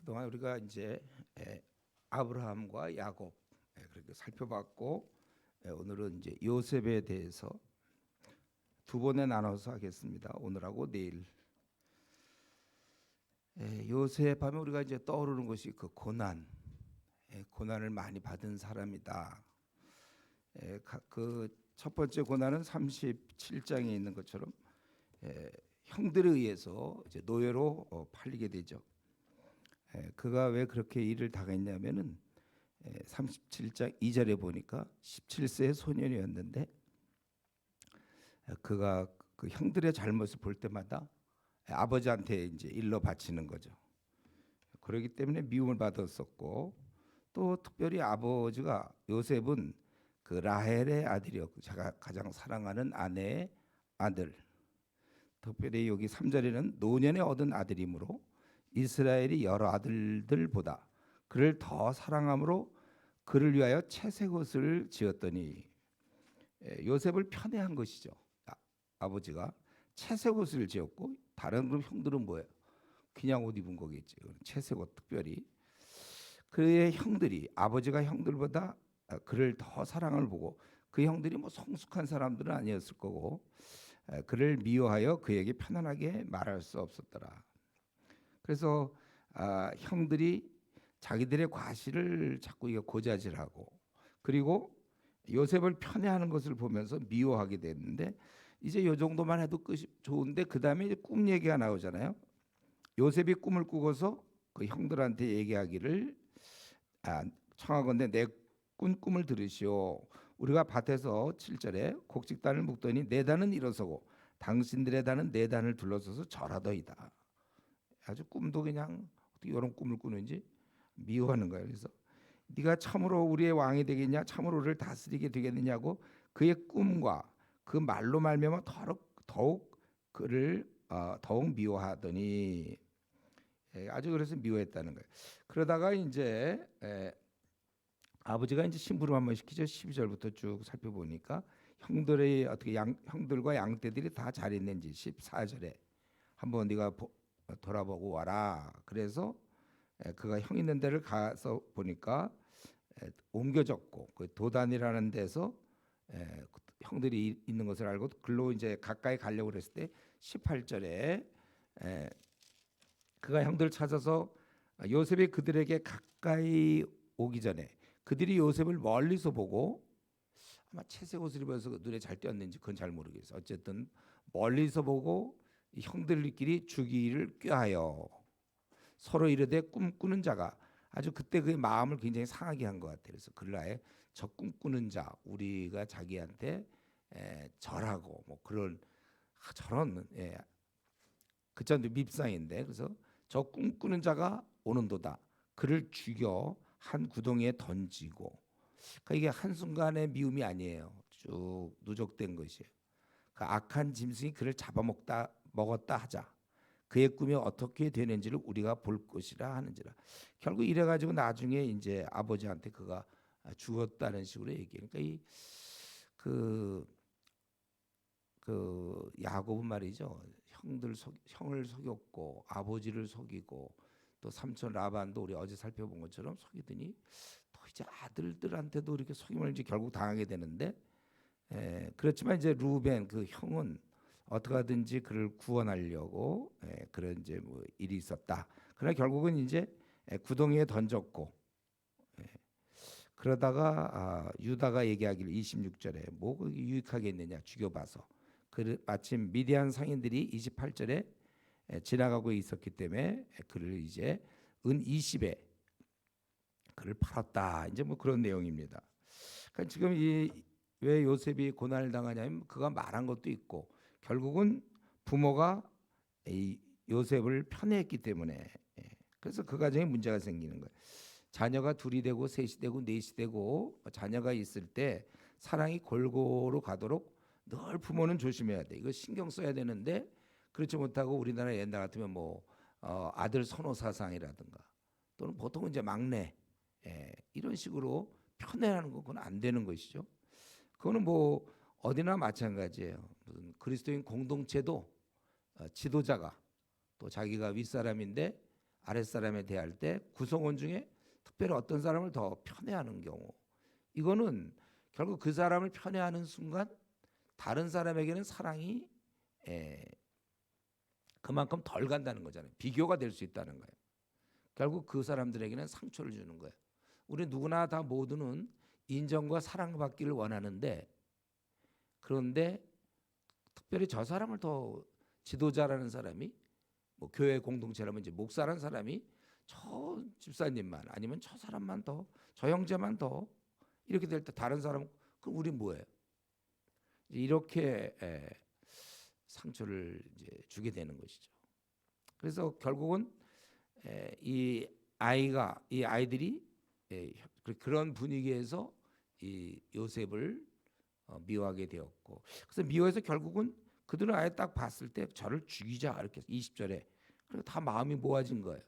그동안 우리가 이제 아브라함과 야곱 그렇게 살펴봤고, 오늘은 이제 요셉에 대해서 두 번에 나눠서 하겠습니다. 오늘하고 내일. 요셉 하면 우리가 이제 떠오르는 것이 그 고난, 고난을 많이 받은 사람이다. 그 첫 번째 고난은 37장에 있는 것처럼 형들에 의해서 이제 노예로 팔리게 되죠. 그가 왜 그렇게 일을 당했냐면은 37장 2절에 보니까 17세의 소년이었는데, 그가 그 형들의 잘못을 볼 때마다 아버지한테 이제 일러 바치는 거죠. 그렇기 때문에 미움을 받았었고, 또 특별히 아버지가 요셉은 그 라헬의 아들이었고, 제가 가장 사랑하는 아내의 아들. 특별히 여기 3절에는 노년에 얻은 아들이므로 이스라엘이 여러 아들들보다 그를 더 사랑함으로 그를 위하여 채색 옷을 지었더니, 요셉을 편애한 것이죠. 아버지가 채색 옷을 지었고, 다른 그룹 형들은 뭐예요? 그냥 옷 입은 거겠죠. 채색 옷 특별히. 그의 형들이, 아버지가 형들보다 그를 더 사랑을 보고, 그 형들이 뭐 성숙한 사람들은 아니었을 거고, 그를 미워하여 그에게 편안하게 말할 수 없었더라. 그래서 형들이 자기들의 과실을 자꾸 이거 고자질하고, 그리고 요셉을 편애하는 것을 보면서 미워하게 됐는데, 이제 요 정도만 해도 끝이 좋은데, 그 다음에 이제 꿈 얘기가 나오잖아요. 요셉이 꿈을 꾸고서 그 형들한테 얘기하기를, 청하건대 내 꾼 꿈을 들으시오. 우리가 밭에서 7절에 곡식단을 묶더니 네 단은 일어서고 당신들의 단은 네 단을 둘러서서 절하더이다. 아주 꿈도 그냥 어떻게 이런 꿈을 꾸는지 미워하는 거예요. 그래서 네가 참으로 우리의 왕이 되겠냐, 참으로 우리를 다스리게 되겠느냐고 그의 꿈과 그 말로 말미암아 더욱 그를 더욱 미워하더니, 아주 그래서 미워했다는 거예요. 그러다가 이제 아버지가 이제 심부름 한번 시키죠. 12절부터 쭉 살펴보니까 형들의 어떻게 형들과 양떼들이 다 잘 있는지 14절에 한번 네가 돌아보고 와라. 그래서 그가 형 있는 데를 가서 보니까 옮겨졌고, 그 도단이라는 데서 형들이 있는 것을 알고 글로 이제 가까이 가려고 그랬을 때 18절에 그가 형들을 찾아서 요셉이 그들에게 가까이 오기 전에 그들이 요셉을 멀리서 보고, 아마 채색 옷을 입어서 눈에 잘 띄었는지 그건 잘 모르겠어요. 어쨌든 멀리서 보고 형들끼리 주기를 꾀하여 서로 이르되 꿈꾸는 자가, 아주 그때 그의 마음을 굉장히 상하게 한 것 같아요. 그래서 그를 아예 저 꿈꾸는 자, 우리가 자기한테 절하고 뭐 그런 저런 그자도 밉상인데, 그래서 저 꿈꾸는 자가 오는도다. 그를 죽여 한 구덩이에 던지고. 그러니까 이게 한순간의 미움이 아니에요. 쭉 누적된 것이에요. 그 악한 짐승이 그를 먹었다 하자. 그의 꿈이 어떻게 되는지를 우리가 볼 것이라 하는지라. 결국 이래가지고 나중에 이제 아버지한테 그가 죽었다는 식으로 얘기해요. 그러니까 그 야곱은 말이죠. 형을 속였고 아버지를 속이고, 또 삼촌 라반도 우리 어제 살펴본 것처럼 속이더니 또 이제 아들들한테도 이렇게 속임을 이제 결국 당하게 되는데, 그렇지만 이제 루벤 그 형은 어떻게 하든지 그를 구원하려고 그런 이제 뭐 일이 있었다. 그러나 결국은 이제 구덩이에 던졌고, 그러다가 유다가 얘기하기를 26절에 뭐 유익하겠느냐 죽여봐서, 마침 미디안 상인들이 28절에 지나가고 있었기 때문에 그를 이제 은 20에 그를 팔았다. 이제 뭐 그런 내용입니다. 그러니까 지금 왜 요셉이 고난을 당하냐면 그가 말한 것도 있고, 결국은 부모가 이 요셉을 편애했기 때문에, 그래서 그 가정에 문제가 생기는 거예요. 자녀가 둘이 되고 셋이 되고 넷이 되고 자녀가 있을 때 사랑이 골고루 가도록 늘 부모는 조심해야 돼. 이거 신경 써야 되는데, 그렇지 못하고 우리나라 옛날 같으면 뭐 아들 선호 사상이라든가, 또는 보통은 이제 막내 이런 식으로 편애하는 건 그건 안 되는 것이죠. 그거는 뭐 어디나 마찬가지예요. 무슨 그리스도인 공동체도 지도자가 또 자기가 윗사람인데 아랫사람에 대할 때 구성원 중에 특별히 어떤 사람을 더 편애하는 경우, 이거는 결국 그 사람을 편애하는 순간 다른 사람에게는 사랑이 그만큼 덜 간다는 거잖아요. 비교가 될 수 있다는 거예요. 결국 그 사람들에게는 상처를 주는 거예요. 우리 누구나 다 모두는 인정과 사랑받기를 원하는데, 그런데 특별히 저 사람을 더 지도자라는 사람이, 뭐 교회 공동체라면 이제 목사라는 사람이 저 집사님만, 아니면 저 사람만 더, 저 형제만 더, 이렇게 될 때 다른 사람은 그럼 우리 뭐예요? 이렇게 상처를 이제 주게 되는 것이죠. 그래서 결국은 이 아이들이 그런 분위기에서 이 요셉을 미워하게 되었고, 그래서 미워해서 결국은 그들은 아예 딱 봤을 때 저를 죽이자 이렇게 20절에, 그리고 다 마음이 모아진 거예요.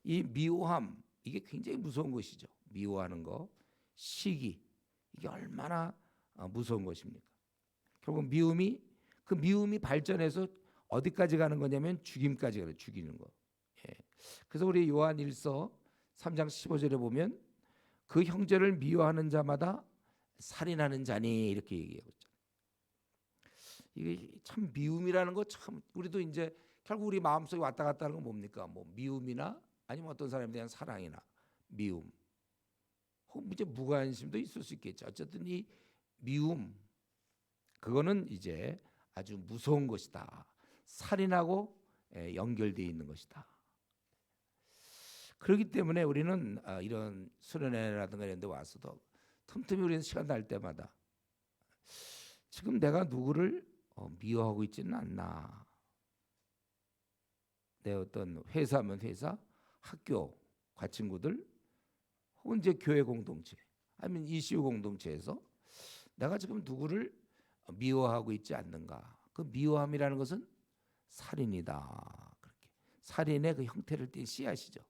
이 미워함, 이게 굉장히 무서운 것이죠. 미워하는 거, 시기, 이게 얼마나 무서운 것입니까? 결국 그 미움이 발전해서 어디까지 가는 거냐면 죽임까지 가요. 죽이는 거. 그래서 우리 요한 1서 3장 15절에 보면 그 형제를 미워하는 자마다 살인하는 자니, 이렇게 얘기하고 있죠. 이게 참 미움이라는 거, 참 우리도 이제 결국 우리 마음속에 왔다 갔다 하는 건 뭡니까? 뭐 미움이나 아니면 어떤 사람에 대한 사랑이나 미움, 혹은 이제 무관심도 있을 수 있겠죠. 어쨌든 이 미움, 그거는 이제 아주 무서운 것이다. 살인하고 연결되어 있는 것이다. 그렇기 때문에 우리는 이런 수련회라든가 이런 데 와서도 틈틈이 우리는 시간 날 때마다 지금 내가 누구를 미워하고 있지는 않나. 내 어떤 회사면 회사, 학교, 과친구들, 혹은 이제 교회 공동체, 아니면 이시우 공동체에서 내가 지금 누구를 미워하고 있지 않는가. 그 미워함이라는 것은 살인이다. 그렇게 살인의 그 형태를 띈 씨앗이죠.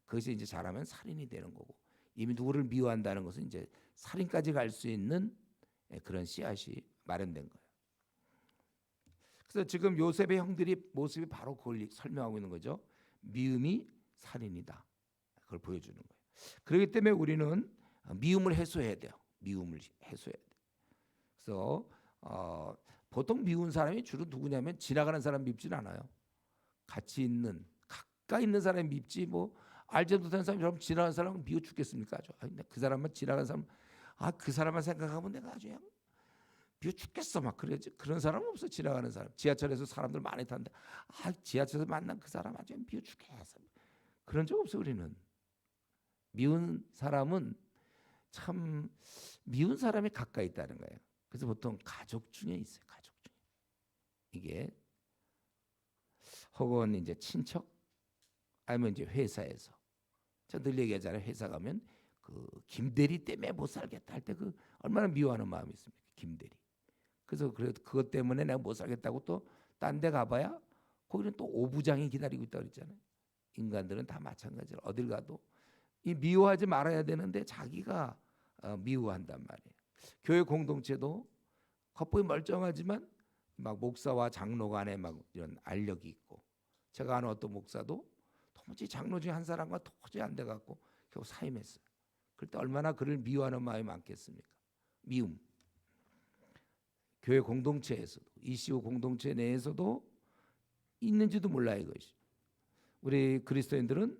그것이 이제 자라면 살인이 되는 거고, 이미 누구를 미워한다는 것은 이제 살인까지 갈 수 있는 그런 씨앗이 마련된 거예요. 그래서 지금 요셉의 형들이 모습이 바로 그걸 설명하고 있는 거죠. 미움이 살인이다. 그걸 보여주는 거예요. 그렇기 때문에 우리는 미움을 해소해야 돼요. 미움을 해소해야 돼요. 그래서 보통 미운 사람이 주로 누구냐면 지나가는 사람 밉진 않아요. 같이 있는, 가까이 있는 사람이 밉지, 뭐 알지도 못하는 사람처럼 지나가는 사람은 미워 죽겠습니까? 그 사람만 지나가는 사람, 그 사람만 생각하면 내가 아주 그냥 미워 죽겠어 막 그러지. 그런 사람 없어. 지나가는 사람, 지하철에서 사람들 많이 타는데 지하철에서 만난 그 사람 아주 미워 죽겠어. 그런 적 없어. 우리는 미운 사람은 참 미운 사람이 가까이 있다는 거예요. 그래서 보통 가족 중에 있어요. 가족 중에. 이게 혹은 이제 친척, 아니면 이제 회사에서. 제가 늘 얘기하잖아요. 회사 가면 그 김대리 때문에 못 살겠다 할 때 그 얼마나 미워하는 마음이 있습니까? 김대리. 그래서 그것 때문에 내가 못 살겠다고 또 딴 데 가봐야 거기는 또 오부장이 기다리고 있다고 그랬잖아요. 인간들은 다 마찬가지로 어딜 가도 이 미워하지 말아야 되는데 자기가 미워한단 말이에요. 교회 공동체도 겉보기 멀쩡하지만 막 목사와 장로 간에 막 이런 알력이 있고, 제가 아는 어떤 목사도 도무지 장로 중에 한 사람과 도저히 안 돼갖고 결국 사임했어요. 그럴 때 얼마나 그를 미워하는 마음이 많겠습니까? 미움. 교회 공동체에서도, 이시오 공동체 내에서도 있는지도 몰라요. 이것이. 우리 그리스도인들은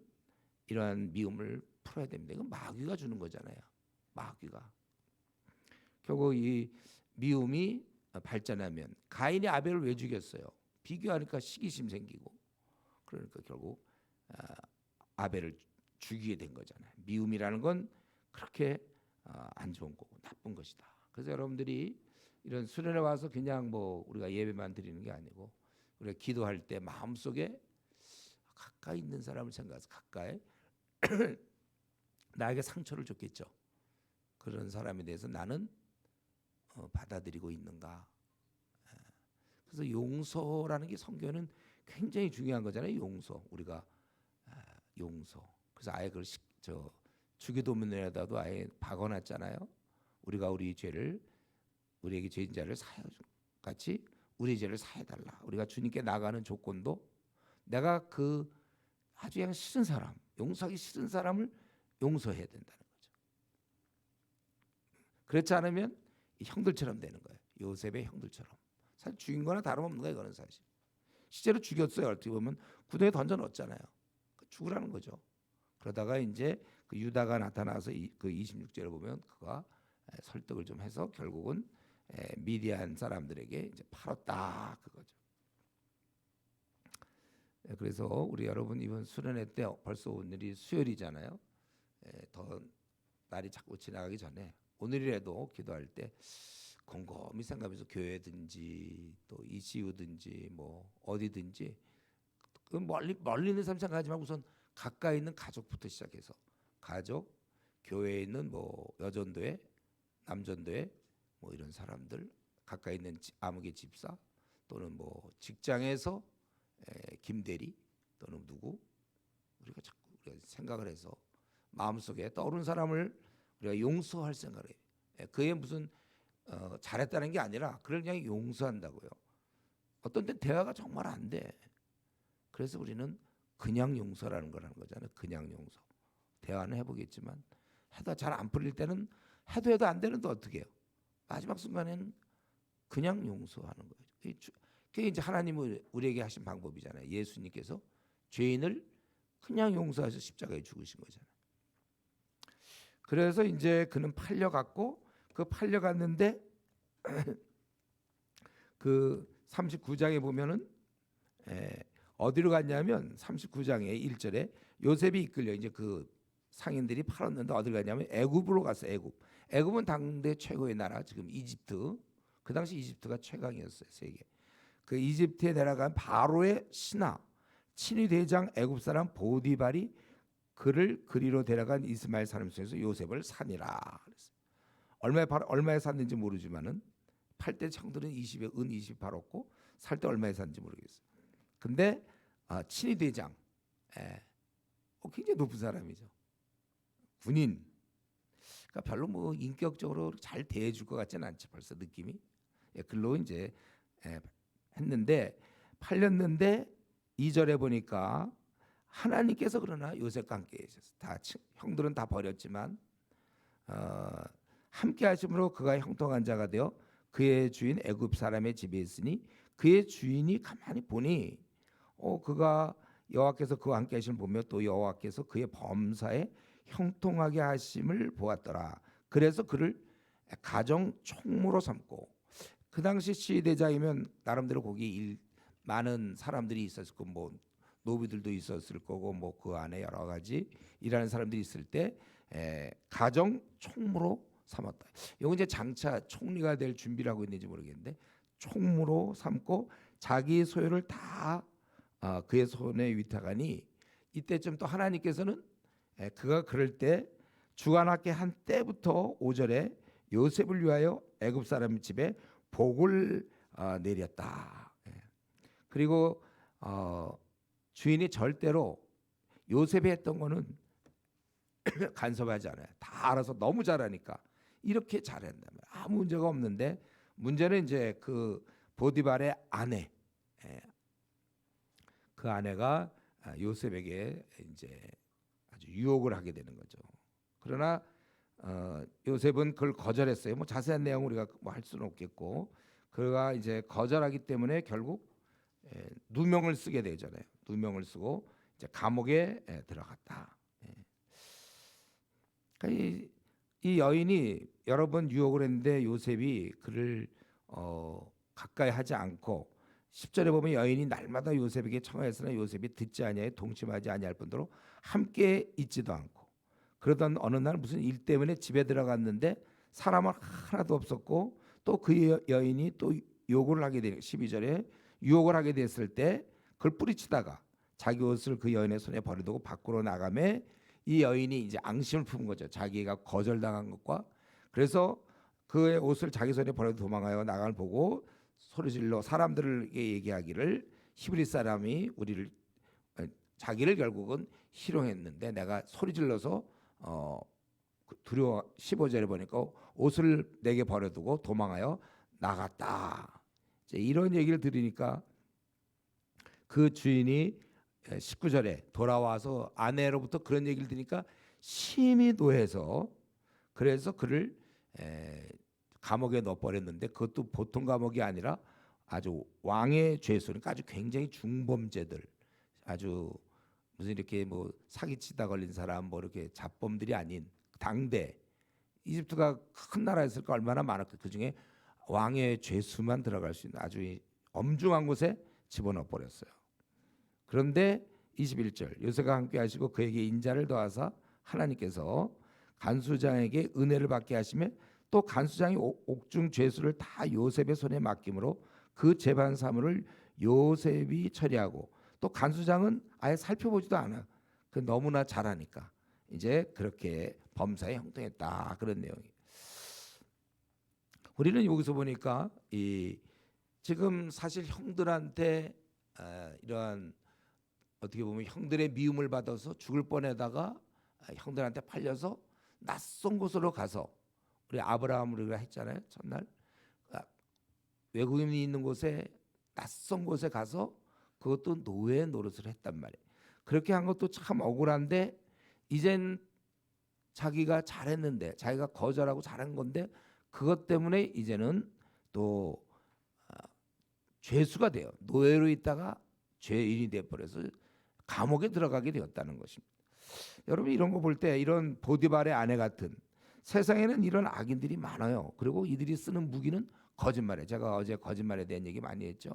이러한 미움을 풀어야 됩니다. 이건 마귀가 주는 거잖아요. 마귀가. 결국 이 미움이 발전하면, 가인이 아벨을 왜 죽였어요? 비교하니까 시기심 생기고, 그러니까 결국 아벨을 죽이게 된 거잖아요. 미움이라는 건 그렇게 안 좋은 거고 나쁜 것이다. 그래서 여러분들이 이런 수련회 와서 그냥 뭐 우리가 예배만 드리는 게 아니고, 우리가 기도할 때 마음속에 가까이 있는 사람을 생각해서, 가까이 나에게 상처를 줬겠죠. 그런 사람에 대해서 나는 받아들이고 있는가. 그래서 용서라는 게 성경에는 굉장히 중요한 거잖아요. 용서. 우리가 용서. 그래서 아예 그걸 주기도문에다도 아예 박아놨잖아요. 우리가 우리 죄를, 우리에게 죄인 자를 사해 같이 우리 죄를 사해달라. 우리가 주님께 나가는 조건도 내가 그 아주 그냥 싫은 사람, 용서하기 싫은 사람을 용서해야 된다는 거죠. 그렇지 않으면 형들처럼 되는 거예요. 요셉의 형들처럼. 사실 죽인 거나 다름없는 거예요. 이거는 사실. 실제로 죽였어요. 어떻게 보면 구덩이에 던져 넣었잖아요. 죽으라는 거죠. 그러다가 이제 그 유다가 나타나서 그 26절을 보면 그가 설득을 좀 해서 결국은 미디안 사람들에게 이제 팔았다 그거죠. 그래서 우리 여러분 이번 수련회 때 벌써 오늘이 수요일이잖아요. 더 날이 자꾸 지나가기 전에 오늘이라도 기도할 때 곰곰이 생각하면서 교회든지 또 ECU든지 뭐 어디든지 그 멀리 있는 사람 생각하지 말고 우선 가까이 있는 가족부터 시작해서 가족, 교회에 있는 뭐 여전도회, 남전도회 뭐 이런 사람들 가까이 있는 아무개 집사 또는 뭐 직장에서 김대리 또는 누구 우리가 자꾸 우리가 생각을 해서 마음속에 떠오른 사람을 우리가 용서할 생각을 해요. 그게 무슨 잘했다는 게 아니라 그걸 그냥 용서한다고요. 어떤 때 대화가 정말 안 돼. 그래서 우리는 그냥 용서라는 거라는 거잖아요. 그냥 용서. 대화는 해보겠지만 해도 잘 안 풀릴 때는 해도 안 되는데 어떻게 해요? 마지막 순간에는 그냥 용서하는 거예요. 그게 이제 하나님이 우리에게 하신 방법이잖아요. 예수님께서 죄인을 그냥 용서하셔서 십자가에 죽으신 거잖아요. 그래서 이제 그는 팔려갔고 그 팔려갔는데 그 39장에 보면은 어디로 갔냐면 39장의 1절에 요셉이 이끌려 이제 그 상인들이 팔았는데 어디로 갔냐면 애굽으로 갔어. 애굽은 당대 최고의 나라 지금 이집트. 그 당시 이집트가 최강이었어요. 세계. 그 이집트에 내려간 바로의 신하 친위 대장 애굽 사람 보디발이 그를 그리로 데려간 이스마엘 사람 중에서 요셉을 사니라 그랬어요. 얼마에 샀는지 모르지만은 팔 때 청들은 20에 은 20 팔았고 살 때 얼마에 샀는지 모르겠어요. 근데 친위 대장 굉장히 높은 사람이죠. 군인. 그러니까 별로 뭐 인격적으로 잘 대해줄 것 같지는 않죠. 벌써 느낌이. 글로 이제 했는데 팔렸는데 2절에 보니까 하나님께서 그러나 요셉과 함께 계셨어요. 다 형들은 다 버렸지만 함께 하심으로 그가 형통한 자가 되어 그의 주인 애굽 사람의 집에 있으니 그의 주인이 가만히 보니 그가 여호와께서 그와 함께 하심을 보며 또 여호와께서 그의 범사에 형통하게 하심을 보았더라. 그래서 그를 가정 총무로 삼고 그 당시 시대자이면 나름대로 거기 많은 사람들이 있었을 거고 뭐 노비들도 있었을 거고 뭐 그 안에 여러 가지 일하는 사람들이 있을 때 가정 총무로 삼았다. 이건 이제 장차 총리가 될 준비를 하고 있는지 모르겠는데 총무로 삼고 자기 소유를 다 그의 손에 위탁하니 이때쯤 또 하나님께서는 그가 그럴 때 주관하게 한 때부터 5절에 요셉을 위하여 애굽 사람 집에 복을 내렸다. 그리고 주인이 절대로 요셉이 했던 거는 간섭하지 않아요. 다 알아서 너무 잘하니까 이렇게 잘한다면 아무 문제가 없는데 문제는 이제 그 보디발의 아내, 그 아내가 요셉에게 이제 아주 유혹을 하게 되는 거죠. 그러나 요셉은 그걸 거절했어요. 뭐 자세한 내용 우리가 뭐 할 수는 없겠고 그가 이제 거절하기 때문에 결국 누명을 쓰게 되잖아요. 누명을 쓰고 이제 감옥에 들어갔다. 그러니까 이 여인이 여러 번 유혹을 했는데 요셉이 그를 가까이 하지 않고 10절에 보면 여인이 날마다 요셉에게 청하였으나 요셉이 듣지 아니하여 동침하지 아니할 뿐더러 함께 있지도 않고 그러던 어느 날 무슨 일 때문에 집에 들어갔는데 사람은 하나도 없었고 또 그 여인이 또 요구를 하게 되는 12절에 유혹을 하게 됐을 때 그걸 뿌리치다가 자기 옷을 그 여인의 손에 버려두고 밖으로 나가매 이 여인이 이제 앙심을 품은 거죠. 자기가 거절당한 것과 그래서 그의 옷을 자기 손에 버려 도망하여 나가는 보고 소리질러 사람들에게 얘기하기를 히브리 사람이 우리를 자기를 결국은 희롱했는데 내가 소리질러서 두려워 15절에 보니까 옷을 내게 버려두고 도망하여 나갔다. 이제 이런 얘기를 들으니까 그 주인이 19절에 돌아와서 아내로부터 그런 얘기를 들으니까 심히 노해서 그래서 그를 감옥에 넣어버렸는데 그것도 보통 감옥이 아니라 아주 왕의 죄수, 그러니까 아주 굉장히 중범죄들, 아주 무슨 이렇게 뭐 사기치다 걸린 사람, 뭐 이렇게 잡범들이 아닌 당대, 이집트가 큰 나라였을까 얼마나 많았고 그 중에 왕의 죄수만 들어갈 수 있는 아주 엄중한 곳에 집어넣어 버렸어요. 그런데 21절 요셉과 함께 하시고 그에게 인자를 더하사 하나님께서 간수장에게 은혜를 받게 하시며 또 간수장이 옥중 죄수를 다 요셉의 손에 맡김으로 그 재반 사물을 요셉이 처리하고 또 간수장은 아예 살펴보지도 않아. 그 너무나 잘하니까 이제 그렇게 범사에 형통했다 그런 내용이. 우리는 여기서 보니까 이 지금 사실 형들한테 이러한 어떻게 보면 형들의 미움을 받아서 죽을 뻔하다가 형들한테 팔려서 낯선 곳으로 가서 우리 아브라함을 우리가 했잖아요. 첫날 외국인이 있는 곳에 낯선 곳에 가서 그것도 노예 노릇을 했단 말이에요. 그렇게 한 것도 참 억울한데 이젠 자기가 잘했는데 자기가 거절하고 잘한 건데 그것 때문에 이제는 또 죄수가 돼요. 노예로 있다가 죄인이 돼버려서 감옥에 들어가게 되었다는 것입니다. 여러분 이런 거 볼 때 이런 보디발의 아내 같은 세상에는 이런 악인들이 많아요. 그리고 이들이 쓰는 무기는 거짓말이에요. 제가 어제 거짓말에 대한 얘기 많이 했죠.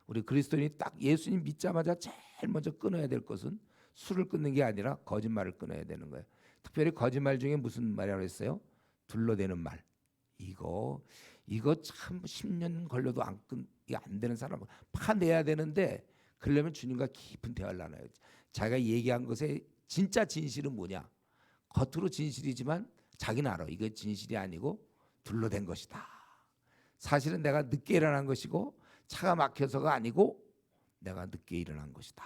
우리 그리스도인이 딱 예수님 믿자마자 제일 먼저 끊어야 될 것은 술을 끊는 게 아니라 거짓말을 끊어야 되는 거예요. 특별히 거짓말 중에 무슨 말이라고 했어요? 둘러대는 말. 이거 참 10년 걸려도 이게 안 되는 사람 파내야 되는데 그러려면 주님과 깊은 대화를 나눠요. 자기가 얘기한 것의 진짜 진실은 뭐냐? 겉으로 진실이지만 자기는 알아. 이거 진실이 아니고 둘러댄 것이다. 사실은 내가 늦게 일어난 것이고 차가 막혀서가 아니고 내가 늦게 일어난 것이다.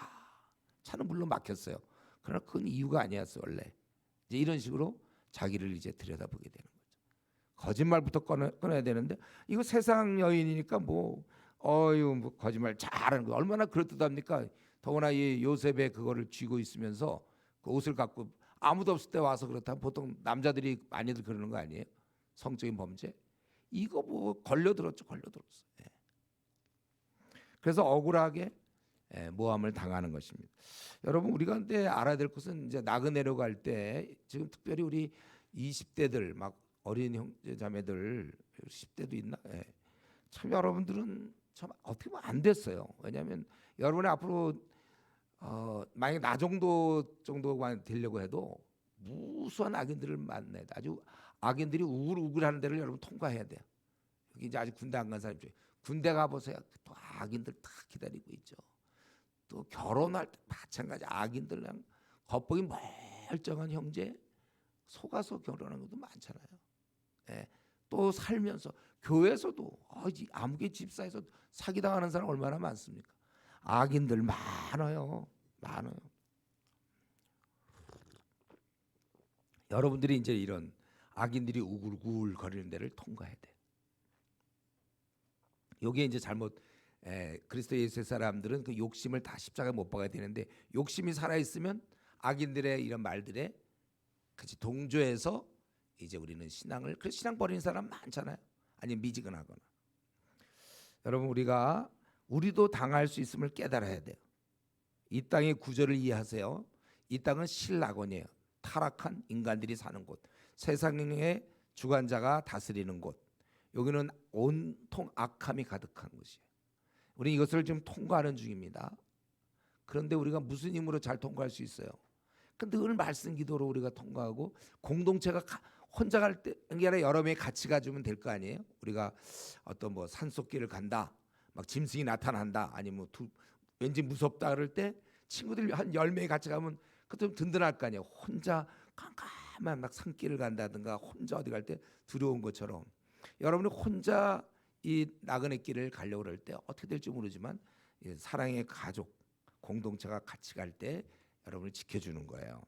차는 물론 막혔어요. 그러나 그건 이유가 아니었어 원래. 이제 이런 식으로 자기를 이제 들여다보게 되는 거죠. 거짓말부터 끊어야 되는데 이거 세상 여인이니까 뭐 거짓말 잘하는 거 얼마나 그럴듯합니까? 더구나 이 요셉의 그거를 쥐고 있으면서 그 옷을 갖고 아무도 없을 때 와서 그렇다면 보통 남자들이 많이들 그러는 거 아니에요? 성적인 범죄. 이거 뭐 걸려들었죠. 예. 그래서 억울하게 모함을 당하는 것입니다. 여러분 우리가 근데 알아야 될 것은 이제 나그네로 갈 때 지금 특별히 우리 20대들 막 어린 형제 자매들 10대도 있나? 예. 참 여러분들은 참 어떻게 보면 안 됐어요. 왜냐하면 여러분이 앞으로 만약 나 정도만 되려고 해도 무수한 악인들을 만나야 돼. 아주 악인들이 우글우글하는 데를 여러분 통과해야 돼요. 여기 이제 아직 군대 안 간 사람 중에 군대 가보세요. 또 악인들 다 기다리고 있죠. 또 결혼할 때 마찬가지 악인들랑 겉보기 멀쩡한 형제 속아서 결혼하는 것도 많잖아요. 예. 또 살면서 교회에서도 아무개 집사에서 사기당하는 사람 얼마나 많습니까? 악인들 많아요. 여러분들이 이제 이런 악인들이 우글우글 거리는 데를 통과해야 돼. 여기에 이제 잘못 그리스도 예수의 사람들은 그 욕심을 다 십자가에 못 박아야 되는데 욕심이 살아 있으면 악인들의 이런 말들에 같이 동조해서 이제 우리는 신앙을 그 신앙 버리는 사람 많잖아요. 아니면 미지근하거나. 여러분 우리도 당할 수 있음을 깨달아야 돼요. 이 땅의 구조를 이해하세요. 이 땅은 신락원이에요. 타락한 인간들이 사는 곳. 세상의 주관자가 다스리는 곳. 여기는 온통 악함이 가득한 곳이에요. 우리 이것을 지금 통과하는 중입니다. 그런데 우리가 무슨 힘으로 잘 통과할 수 있어요? 늘 말씀 기도로 우리가 통과하고 공동체가 혼자 갈 때 아니라 여러 명이 같이 가주면 될 거 아니에요? 우리가 어떤 뭐 산속길을 간다, 막 짐승이 나타난다, 아니면 왠지 무섭다 그럴 때 친구들 한 10명이 같이 가면 그것도 든든할 거 아니에요. 혼자 깜깜한 막 산길을 간다든가 혼자 어디 갈 때 두려운 것처럼 여러분이 혼자 이 나그네 길을 가려고 그럴 때 어떻게 될지 모르지만 사랑의 가족 공동체가 같이 갈 때 여러분을 지켜주는 거예요.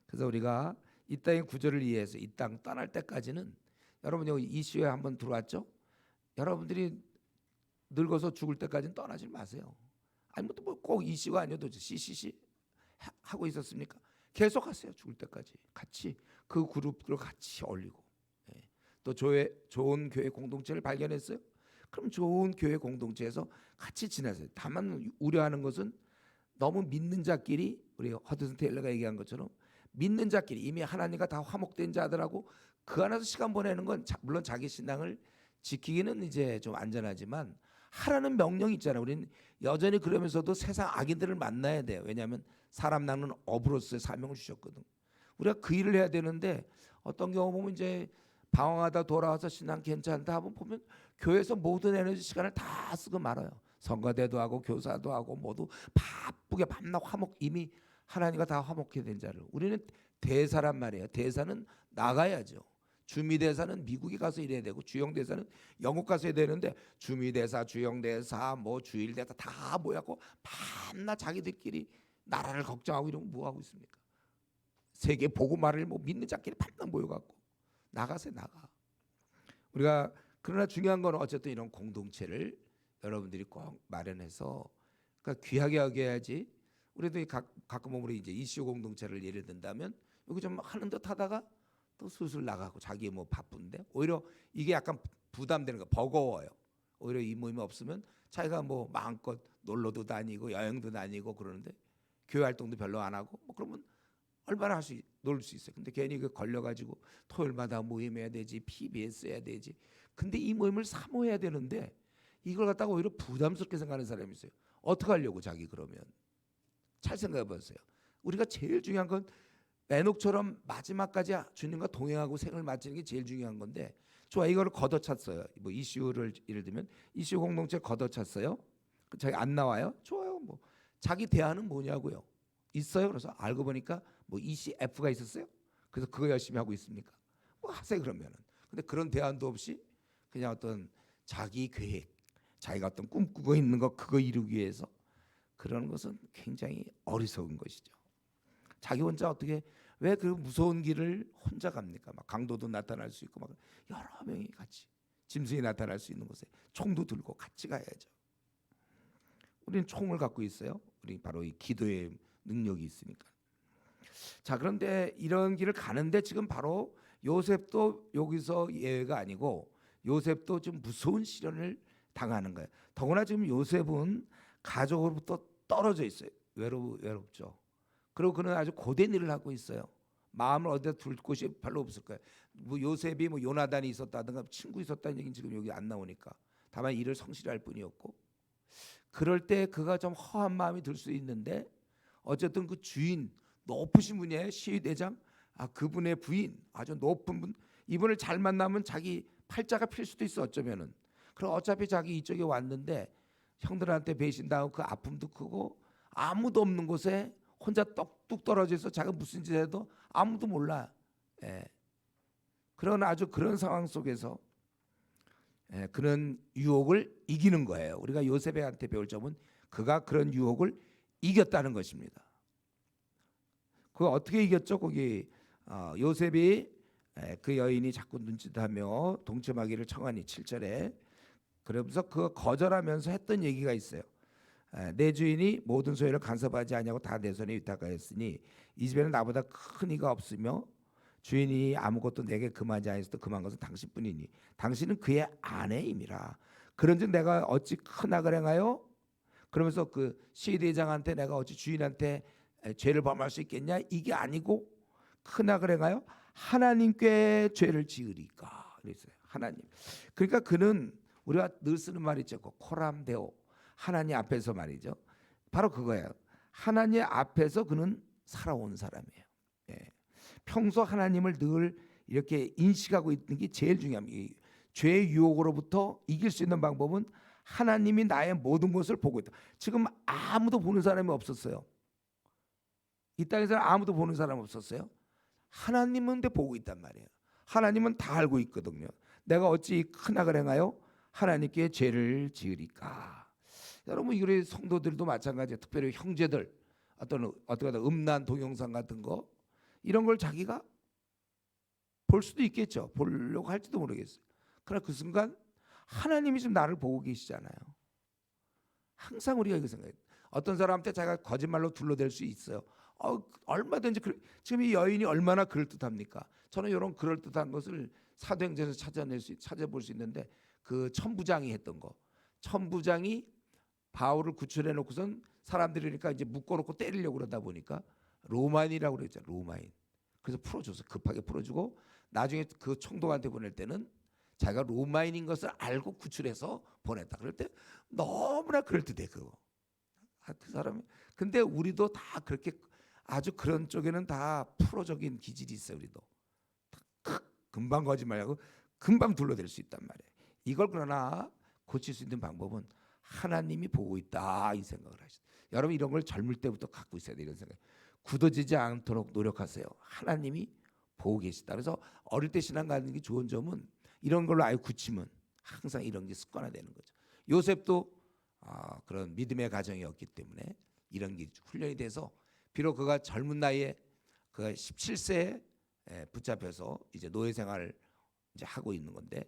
그래서 우리가 이 땅의 구조를 이해해서 이 땅 떠날 때까지는 여러분 여기 이슈에 한번 들어왔죠? 여러분들이 늙어서 죽을 때까지는 떠나지 마세요. 아니 뭐꼭 이씨가 아니어도 CCC 하고 있었습니까? 계속 하세요. 죽을 때까지 같이 그 그룹으로 같이 어울리고. 예. 또 좋은 교회 공동체를 발견했어요. 그럼 좋은 교회 공동체에서 같이 지내세요. 다만 우려하는 것은 너무 믿는 자끼리, 우리 허드슨 테일러가 얘기한 것처럼 믿는 자끼리 이미 하나님과 다 화목된 자들하고 그 안에서 시간 보내는 건 물론 자기 신앙을 지키기는 이제 좀 안전하지만 하라는 명령이 있잖아요. 우리는 여전히 그러면서도 세상 악인들을 만나야 돼요. 왜냐하면 사람 낳는 어부로서의 사명을 주셨거든. 우리가 그 일을 해야 되는데 어떤 경우 보면 이제 방황하다 돌아와서 신앙 괜찮다 하면 보면 교회에서 모든 에너지 시간을 다 쓰고 말아요. 성가대도 하고 교사도 하고 모두 바쁘게 밤낮 화목, 이미 하나님과 다 화목해 된 자를. 우리는 대사란 말이에요. 대사는 나가야죠. 주미대사는 미국에 가서 일해야 되고 주영대사는 영국 가서 해야 되는데 주미대사, 주영대사, 뭐 주일대사 다 모여갖고 밤낮 자기들끼리 나라를 걱정하고 이러면 뭐 하고 있습니까? 세계 복음화를 뭐 믿는 자끼리 밤낮 모여갖고 나가세요. 나가. 우리가 그러나 중요한 건 어쨌든 이런 공동체를 여러분들이 꼭 마련해서 그러니까 귀하게 여겨야지. 우리도 가끔 우리 이제 이슈 공동체를 예를 든다면 여기 좀 하는 듯 하다가 또 슬슬 나가고 자기 뭐 바쁜데 오히려 이게 약간 부담되는 거 버거워요. 오히려 이 모임이 없으면 자기가 뭐 마음껏 놀러도 다니고 여행도 다니고 그러는데 교회 활동도 별로 안 하고 뭐 그러면 얼마나 놀 수 있어요. 근데 괜히 그 걸려가지고 토요일마다 모임해야 되지, PBS 해야 되지. 근데 이 모임을 사모해야 되는데 이걸 갖다가 오히려 부담스럽게 생각하는 사람이 있어요. 어떻게 하려고 자기 그러면 잘 생각해 보세요. 우리가 제일 중요한 건 에녹처럼 마지막까지 주님과 동행하고 생을 마치는 게 제일 중요한 건데 좋아 이거를 걷어찼어요. 뭐 이슈를 예를 들면 이슈 공동체 걷어찼어요. 자기 안 나와요? 좋아요. 뭐 자기 대안은 뭐냐고요. 있어요. 그래서 알고 보니까 뭐 ECF가 있었어요. 그래서 그거 열심히 하고 있습니까? 뭐 하세요 그러면은. 근데 그런 대안도 없이 그냥 어떤 자기 계획, 자기가 어떤 꿈꾸고 있는 거 그거 이루기 위해서 그러는 것은 굉장히 어리석은 것이죠. 자기 혼자 어떻게 왜 그 무서운 길을 혼자 갑니까? 막 강도도 나타날 수 있고 막 여러 명이 같이 짐승이 나타날 수 있는 곳에 총도 들고 같이 가야죠. 우리는 총을 갖고 있어요. 우리 바로 이 기도의 능력이 있으니까. 자 그런데 이런 길을 가는데 지금 바로 요셉도 여기서 예외가 아니고 요셉도 좀 무서운 시련을 당하는 거예요. 더구나 지금 요셉은 가족으로부터 떨어져 있어요. 외롭죠. 그리고 그는 아주 고된 일을 하고 있어요. 마음을 어디다 둘 곳이 별로 없을 거예요. 뭐 요셉이 뭐 요나단이 있었다든가 친구 있었다는 얘기는 지금 여기 안 나오니까 다만 일을 성실히 할 뿐이었고 그럴 때 그가 좀 허한 마음이 들 수 있는데 어쨌든 그 주인 높으신 분이에요. 시위대장 그분의 부인 아주 높은 분 이분을 잘 만나면 자기 팔자가 필 수도 있어 어쩌면은. 그럼 어차피 자기 이쪽에 왔는데 형들한테 배신당하고 그 아픔도 크고 아무도 없는 곳에 혼자 뚝 떨어져 있어 자기가 무슨 짓 해도 아무도 몰라. 예. 그런 아주 그런 상황 속에서 그런 유혹을 이기는 거예요. 우리가 요셉한테 배울 점은 그가 그런 유혹을 이겼다는 것입니다. 그거 어떻게 이겼죠? 거기 요셉이 그 여인이 자꾸 눈짓하며 동침하기를 청하니 7절에 그러면서 그거 거절하면서 했던 얘기가 있어요. 내 주인이 모든 소유를 간섭하지 아니하고 다 내 손에 위탁하였으니 이 집에는 나보다 큰 이가 없으며 주인이 아무것도 내게 금하지 아니하였도 금한 것은 당신뿐이니 당신은 그의 아내임이라. 그런즉 내가 어찌 큰 악을 행하여 그러면서 그 시대장한테 내가 어찌 주인한테 죄를 범할 수 있겠냐 이게 아니고 큰 악을 행하여 하나님께 죄를 지으리까 그랬어요. 하나님. 그러니까 그는 우리가 늘 쓰는 말이 있죠. 코람데오 하나님 앞에서 말이죠. 바로 그거예요. 하나님 앞에서 그는 살아온 사람이에요. 예. 평소 하나님을 늘 이렇게 인식하고 있는 게 제일 중요합니다. 죄의 유혹으로부터 이길 수 있는 방법은 하나님이 나의 모든 것을 보고 있다. 지금 아무도 보는 사람이 없었어요. 이 땅에서는 아무도 보는 사람 없었어요. 하나님은 보고 있단 말이에요. 하나님은 다 알고 있거든요. 내가 어찌 큰 악을 행하여 하나님께 죄를 지으리까. 여러분 우리 성도들도 마찬가지예요. 특별히 형제들 어떻게 음란 동영상 같은 거 이런 걸 자기가 볼 수도 있겠죠. 보려고 할지도 모르겠어요. 그러나 그 순간 하나님이 지금 나를 보고 계시잖아요. 항상 우리가 이거 생각해요. 어떤 사람한테 자기가 거짓말로 둘러댈 수 있어요. 얼마든지 지금 이 여인이 얼마나 그럴듯합니까? 저는 이런 그럴듯한 것을 사도행전에서 찾아볼 수 있는데 그 천부장이 했던 거. 천부장이 바울을 구출해 놓고선 사람들이 그러니까 이제 묶어놓고 때리려고 그러다 보니까 로마인이라고 그랬잖아요. 로마인. 그래서 풀어줘서 급하게 풀어주고 나중에 그 총독한테 보낼 때는 자기가 로마인인 것을 알고 구출해서 보냈다. 그럴 때 너무나 그럴듯해 그거. 그 사람이. 근데 우리도 다 그렇게 아주 그런 쪽에는 다 프로적인 기질이 있어요. 우리도 금방 거짓말하고 금방 둘러댈 수 있단 말이에요. 이걸 그러나 고칠 수 있는 방법은 하나님이 보고 있다 이 생각을 하시죠. 여러분 이런 걸 젊을 때부터 갖고 있어야 돼요. 이런 생각. 굳어지지 않도록 노력하세요. 하나님이 보고 계시다. 그래서 어릴 때 신앙 갖는 게 좋은 점은 이런 걸로 아예 굳히면 항상 이런 게 습관화되는 거죠. 요셉도 그런 믿음의 가정이었기 때문에 이런 게 훈련이 돼서 비록 그가 젊은 나이에 그가 17세에 붙잡혀서 이제 노예 생활을 이제 하고 있는 건데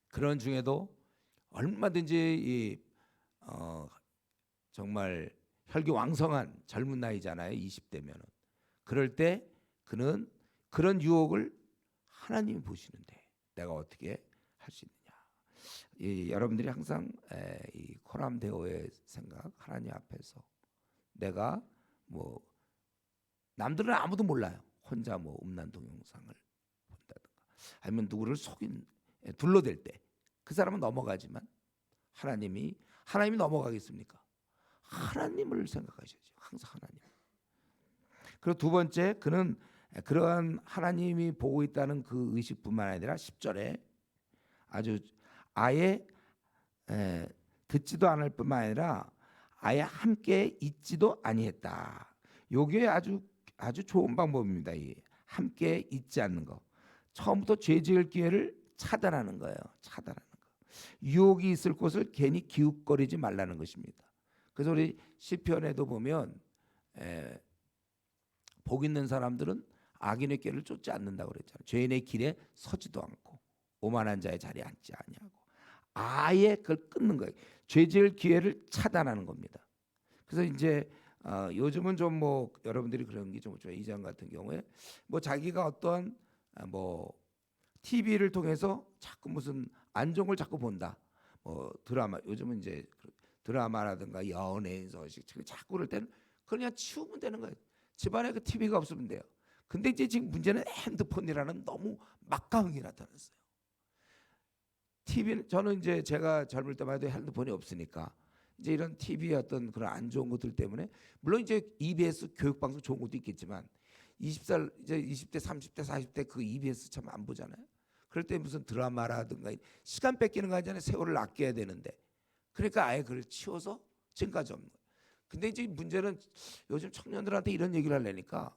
그런 중에도 얼마든지 정말 혈기왕성한 젊은 나이잖아요. 20대면은. 그럴 때 그는 그런 유혹을 하나님이 보시는데 내가 어떻게 할 수 있느냐. 여러분들이 항상 이 코람데오의 생각 하나님 앞에서 내가 뭐 남들은 아무도 몰라요. 혼자 뭐 음란 동영상을 본다든가 아니면 누구를 둘러댈 때 그 사람은 넘어가지만 하나님이 넘어가겠습니까? 하나님을 생각하셔야죠. 항상 하나님. 그리고 두 번째 그는 그러한 하나님이 보고 있다는 그 의식뿐만 아니라 10절에 아주 아예 듣지도 않을 뿐만 아니라 아예 함께 있지도 아니했다. 요게 아주 좋은 방법입니다. 이 함께 있지 않는 거. 처음부터 죄 지을 기회를 차단하는 거예요. 차단하는 거. 유혹이 있을 곳을 괜히 기웃거리지 말라는 것입니다. 그래서 우리 시편에도 보면 복 있는 사람들은 악인의 꾀를 쫓지 않는다고 그랬잖아요. 죄인의 길에 서지도 않고 오만한 자의 자리에 앉지 아니하고 아예 그걸 끊는 거예요. 죄 지을 기회를 차단하는 겁니다. 그래서 이제 요즘은 좀 뭐 여러분들이 그런 게 좀 좋아요. 이장 같은 경우에 뭐 자기가 어떤 뭐 TV를 통해서 자꾸 무슨 안 좋은 걸 자꾸 본다. 뭐 드라마 요즘은 이제 드라마라든가 연예인 소식 자꾸 그럴 때는 그냥 치우면 되는 거예요. 집안에 그 TV가 없으면 돼요. 근데 이제 지금 문제는 핸드폰이라는 너무 막강하게 나타났어요. TV는 저는 이제 제가 젊을 때만 해도 핸드폰이 없으니까 이제 이런 TV의 어떤 그런 안 좋은 것들 때문에 물론 이제 EBS 교육 방송 좋은 것도 있겠지만 20살 이제 20대, 30대, 40대 그 EBS 참 안 보잖아요. 그럴 때 무슨 드라마라든가 시간 뺏기는 거 아니잖아요. 세월을 아껴야 되는데 그러니까 아예 그걸 치워서 지금까지 없는 거예요. 근데 이제 문제는 요즘 청년들한테 이런 얘기를 하려니까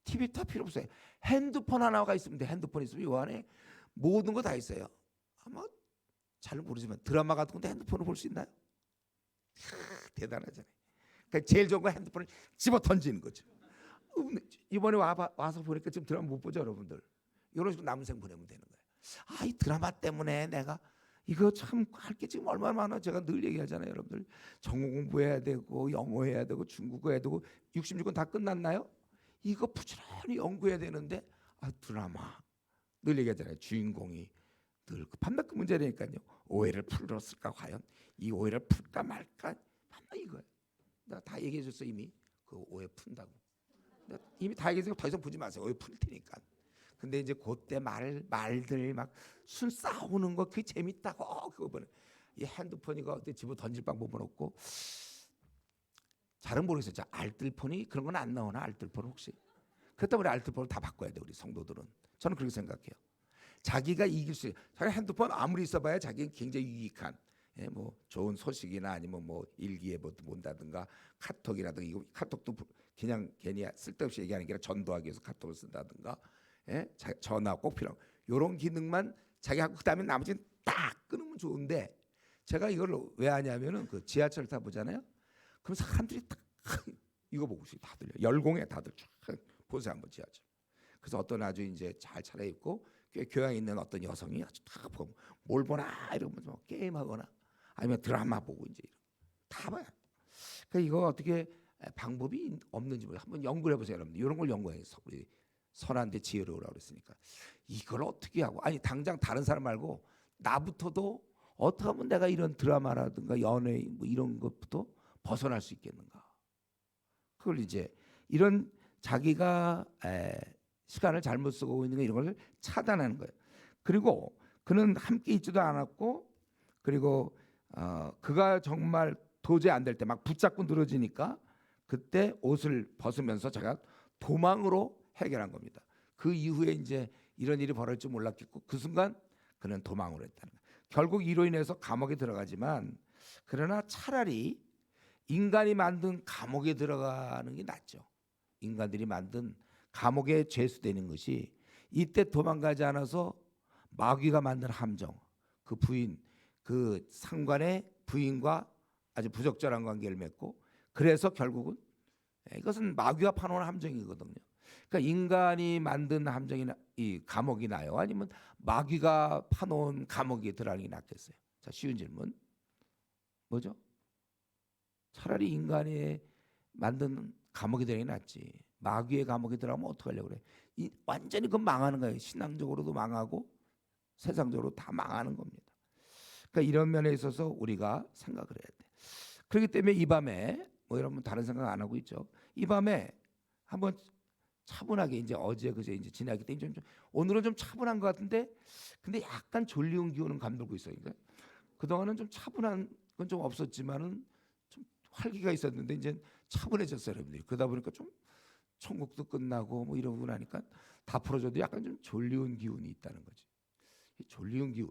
TV 다 필요 없어요. 핸드폰 하나가 있으면 돼. 핸드폰 있으면 이 안에 모든 거 다 있어요. 아마 잘 모르지만 드라마 같은 건데 핸드폰을 볼 수 있나요? 대단하잖아요. 그러니까 제일 좋은 건 핸드폰을 집어 던지는 거죠. 이번에 와서 보니까 지금 드라마 못 보죠, 여러분들. 이런 식으로 남은 생 보내면 되는 거예요. 이 드라마 때문에 내가 이거 참 할 게 지금 얼마나 많아. 제가 늘 얘기하잖아요, 여러분들. 전공 공부해야 되고 영어 해야 되고 중국어 해야 되고 66은 다 끝났나요? 이거 부지런히 연구해야 되는데 드라마 늘 얘기하잖아요. 주인공이 늘 밤낮 그 문제라니까요. 오해를 풀었을까 과연 이 오해를 풀까 말까 밤낮 이거예요. 내가 다 얘기해줬어 이미 그 오해 푼다고. 내가 이미 다 얘기해서 더 이상 보지 마세요. 오해 풀 테니까. 근데 이제 그때 말들 막 순 싸우는 거 그게 재밌다고 그거 보는 이 핸드폰이가 어때 집어 던질 방법은 없고 잘은 모르겠어요. 자, 알뜰폰이 그런 건 안 나오나 알뜰폰 혹시? 그렇다고 우리 알뜰폰을 다 바꿔야 돼 우리 성도들은. 저는 그렇게 생각해요. 자기가 이길 수, 자기 핸드폰 아무리 있어봐야 자기는 굉장히 유익한, 뭐 좋은 소식이나 아니면 뭐 일기예보도 본다든가 카톡이라든가 이거 카톡도 그냥 괜히 쓸데없이 얘기하는 게 아니라 전도하기 위해서 카톡을 쓴다든가, 전화 꼭 필요한 이런 기능만 자기 하고 그다음에 나머지는 딱 끊으면 좋은데 제가 이걸 왜 하냐면은 그 지하철 타 보잖아요. 그럼 사람들이 딱 이거 보고 있어요. 다들 열공해 다들 쫙 보세요 한번 지하철. 그래서 어떤 아주 이제 잘 차려입고 꽤 교양 있는 어떤 여성이 아주 딱 보면 뭘 보나 이러면서 게임하거나 아니면 드라마 보고 이제 다 봐요. 그러니까 이거 어떻게 방법이 없는지 한번 연구를 해보세요, 여러분. 이런 걸 연구해서 우리 선한데 지혜로우라고 그랬으니까 이걸 어떻게 하고 아니 당장 다른 사람 말고 나부터도 어떻게 하면 내가 이런 드라마라든가 연애 뭐 이런 것부터 벗어날 수 있겠는가? 그걸 이제 이런 자기가 시간을 잘못 쓰고 있는 거 이런 걸 차단하는 거예요. 그리고 그는 함께 있지도 않았고 그리고 그가 정말 도저히 안 될 때 막 붙잡고 늘어지니까 그때 옷을 벗으면서 제가 도망으로 해결한 겁니다. 그 이후에 이제 이런 일이 벌어질 줄 몰랐겠고 그 순간 그는 도망으로 했다는 거예요. 결국 이로 인해서 감옥에 들어가지만 그러나 차라리 인간이 만든 감옥에 들어가는 게 낫죠. 인간들이 만든 감옥에 죄수되는 것이 이때 도망가지 않아서 마귀가 만든 함정, 그 부인, 그 상관의 부인과 아주 부적절한 관계를 맺고 그래서 결국은 이것은 마귀가 파놓은 함정이거든요. 그러니까 인간이 만든 함정이나 이 감옥이 나요? 아니면 마귀가 파놓은 감옥에 들어가는 게 낫겠어요? 자, 쉬운 질문. 뭐죠? 차라리 인간이 만든 감옥에 들어가는 게 낫지. 마귀의 감옥에 들어가면 어떡하려고 그래? 완전히 그건 망하는 거예요. 신앙적으로도 망하고 세상적으로 다 망하는 겁니다. 그러니까 이런 면에 있어서 우리가 생각을 해야 돼. 그렇기 때문에 이 밤에 뭐 여러분 다른 생각 안 하고 있죠. 이 밤에 한번 차분하게 이제 어제 그제 이제 지나기 때문에 좀 오늘은 좀 차분한 것 같은데 근데 약간 졸리운 기운은 감돌고 있어요. 그러니까 그동안은 좀 차분한 건 좀 없었지만은 좀 활기가 있었는데 이제 차분해졌어요, 여러분들이. 그러다 보니까 좀 천국도 끝나고 뭐 이러고 나니까 다 풀어져도 약간 좀 졸리운 기운이 있다는 거지. 이 졸리운 기운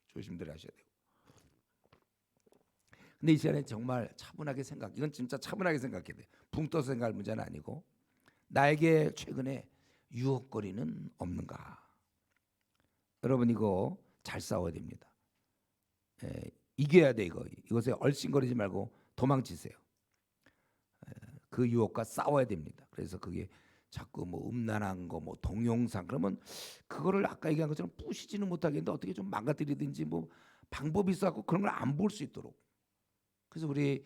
조심들 하셔야 돼요. 근데 이 시간에 정말 차분하게 생각, 이건 진짜 차분하게 생각해야 돼. 붕 떠서 생각할 문제는 아니고 나에게 최근에 유혹거리는 없는가? 여러분 이거 잘 싸워야 됩니다. 이겨야 돼 이거. 이것에 얼씬거리지 말고 도망치세요. 그 유혹과 싸워야 됩니다. 그래서 그게 자꾸 뭐 음란한 거, 뭐 동영상 그러면 그거를 아까 얘기한 것처럼 부시지는 못하겠는데 어떻게 좀 망가뜨리든지 뭐 방법이 있어갖고 그런 걸 안 볼 수 있도록. 그래서 우리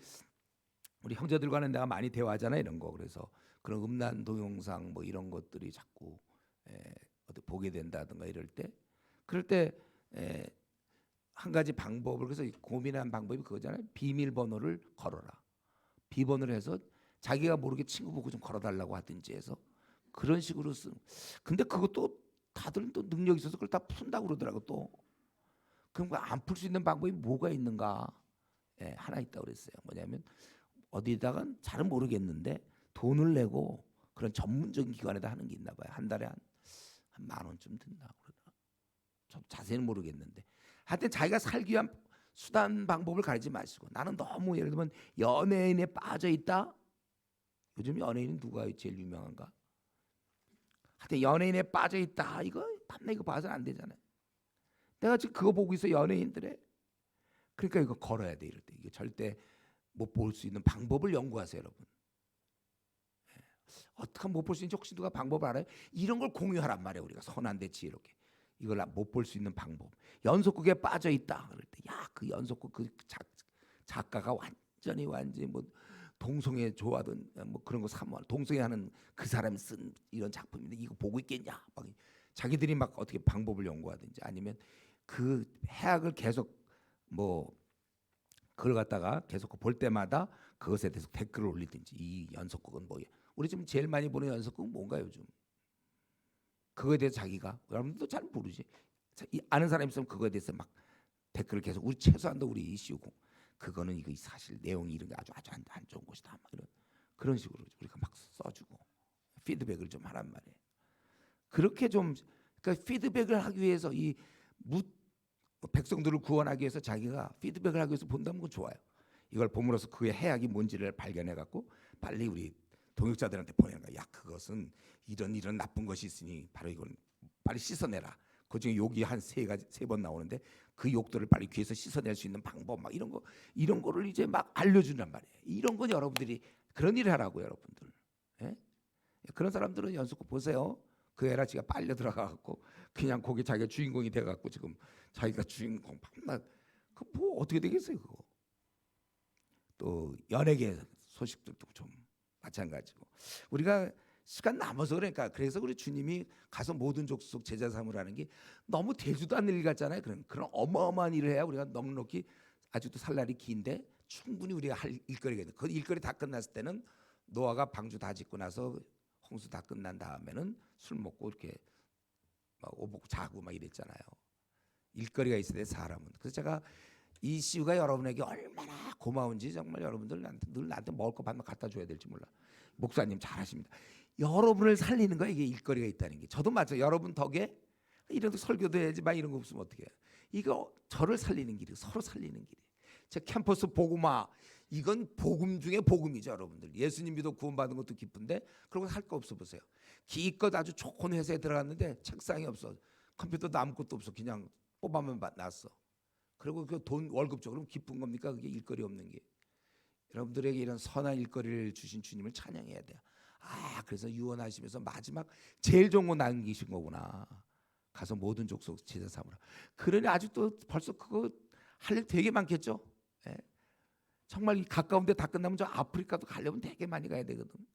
형제들과는 내가 많이 대화하잖아 이런 거. 그래서 그런 음란 동영상 뭐 이런 것들이 자꾸 어떻게 보게 된다든가 이럴 때, 그럴 때 한 가지 방법을 그래서 고민한 방법이 그거잖아요. 비밀번호를 걸어라. 비번호를 해서 자기가 모르게 친구 보고 좀 걸어달라고 하든지 해서 그런 식으로 쓰. 근데 그것도 다들 또 능력이 있어서 그걸 다 푼다고 그러더라고 또. 그럼 안 풀 수 있는 방법이 뭐가 있는가? 하나 있다고 그랬어요. 뭐냐면 어디다가 잘은 모르겠는데 돈을 내고 그런 전문적인 기관에다 하는 게 있나 봐요. 한 달에 한 10,000원쯤 든다고 그러더라고요. 좀 자세히는 모르겠는데 하여튼 자기가 살기 위한 수단 방법을 가리지 마시고 나는 너무 예를 들면 연예인에 빠져 있다. 요즘 연예인은 누가 제일 유명한가? 하여튼 연예인에 빠져 있다. 이거 밤낮 이거 봐서는 안 되잖아요. 내가 지금 그거 보고 있어 연예인들의. 그러니까 이거 걸어야 돼 이럴 때. 이게 절대 못 볼 수 있는 방법을 연구하세요, 여러분. 어떻게 하면 못 볼 수 있는지 혹시 누가 방법을 알아요? 이런 걸 공유하란 말이에요. 우리가 선한데 지혜롭게. 이걸 못 볼 수 있는 방법. 연속극에 빠져 있다. 그럴 때, 야, 그 연속극 그 작가가 완전히 뭐 동성애 좋아하던 뭐 그런 거 사모하는 동성애 하는 그 사람이 쓴 이런 작품인데 이거 보고 있겠냐? 막 자기들이 막 어떻게 방법을 연구하든지 아니면 그 해악을 계속 뭐 그걸 갖다가 계속 볼 때마다 그것에 대해서 댓글을 올리든지 이 연속극은 뭐야? 우리 지금 제일 많이 보는 연속극은 뭔가 요즘? 그거에 대해서 자기가 여러분도 잘 모르지. 아는 사람 있으면 그거에 대해서 막 댓글을 계속 우리 최소한도 우리 이슈 그거는 이거 사실 내용이 이런 게 아주 안 좋은 것이다. 막 이런 그런 식으로 우리가 막 써주고 피드백을 좀 하란 말이에요. 그렇게 좀 그러니까 피드백을 하기 위해서 이 백성들을 구원하기 위해서 자기가 피드백을 하기 위해서 본다면 그건 좋아요. 이걸 봄으로써 그의 해악이 뭔지를 발견해 갖고 빨리 우리 동역자들한테 보내는 거야. 야, 그것은 이런 나쁜 것이 있으니 바로 이걸 빨리 씻어내라. 그중에 욕이 한 3번 나오는데 그 욕들을 빨리 귀에서 씻어낼 수 있는 방법 막 이런 거를 이제 막 알려준단 말이에요. 이런 건 여러분들이 그런 일을 하라고 여러분들. 예? 그런 사람들은 연속극 보세요. 그 애라 지가 빨려 들어가갖고 그냥 거기 자기가 주인공이 돼갖고 지금 자기가 주인공 밤낮 그뭐 어떻게 되겠어요 그거. 또 연예계 소식들도 좀 마찬가지고 우리가 시간 남아서 그러니까 그래서 우리 주님이 가서 모든 족속 제자 삼으라는 게 너무 되지도 않는 일 같잖아요. 그런 어마어마한 일을 해야 우리가 넉넉히 아직도 살 날이 긴데 충분히 우리가 할 일거리가 있는. 그 일거리 다 끝났을 때는 노아가 방주 다 짓고 나서 홍수 다 끝난 다음에는 술 먹고 이렇게 막 오복 자고 막 이랬잖아요. 일거리가 있어야 돼 사람은. 그래서 제가 이 CU가 여러분에게 얼마나 고마운지 정말 여러분들 늘 나한테 먹을 거 반만 갖다 줘야 될지 몰라. 목사님 잘하십니다. 여러분을 살리는 거야 이게 일거리가 있다는 게. 저도 맞아. 여러분 덕에 이런 설교도 해야지 막 이런 거 없으면 어떻게 해. 이거 저를 살리는 길이 서로 살리는 길이. 제 캠퍼스 복음화 이건 복음 중에 복음이죠 여러분들. 예수님 믿어 구원받은 것도 기쁜데 그러고 할 거 없어 보세요. 기껏 아주 좋은 회사에 들어갔는데 책상이 없어. 컴퓨터도 아무것도 없어. 그냥 뽑아만 놨어. 그리고 그 돈 월급 줘. 그럼 기쁜 겁니까? 그게 일거리 없는 게. 여러분들에게 이런 선한 일거리를 주신 주님을 찬양해야 돼요. 아 그래서 유언하시면서 마지막 제일 좋은 거 남기신 거구나. 가서 모든 족속 제자 삼으라. 그러니 아직도 벌써 그거 할 일 되게 많겠죠. 예. 정말 가까운데 다 끝나면 저 아프리카도 가려면 되게 많이 가야 되거든.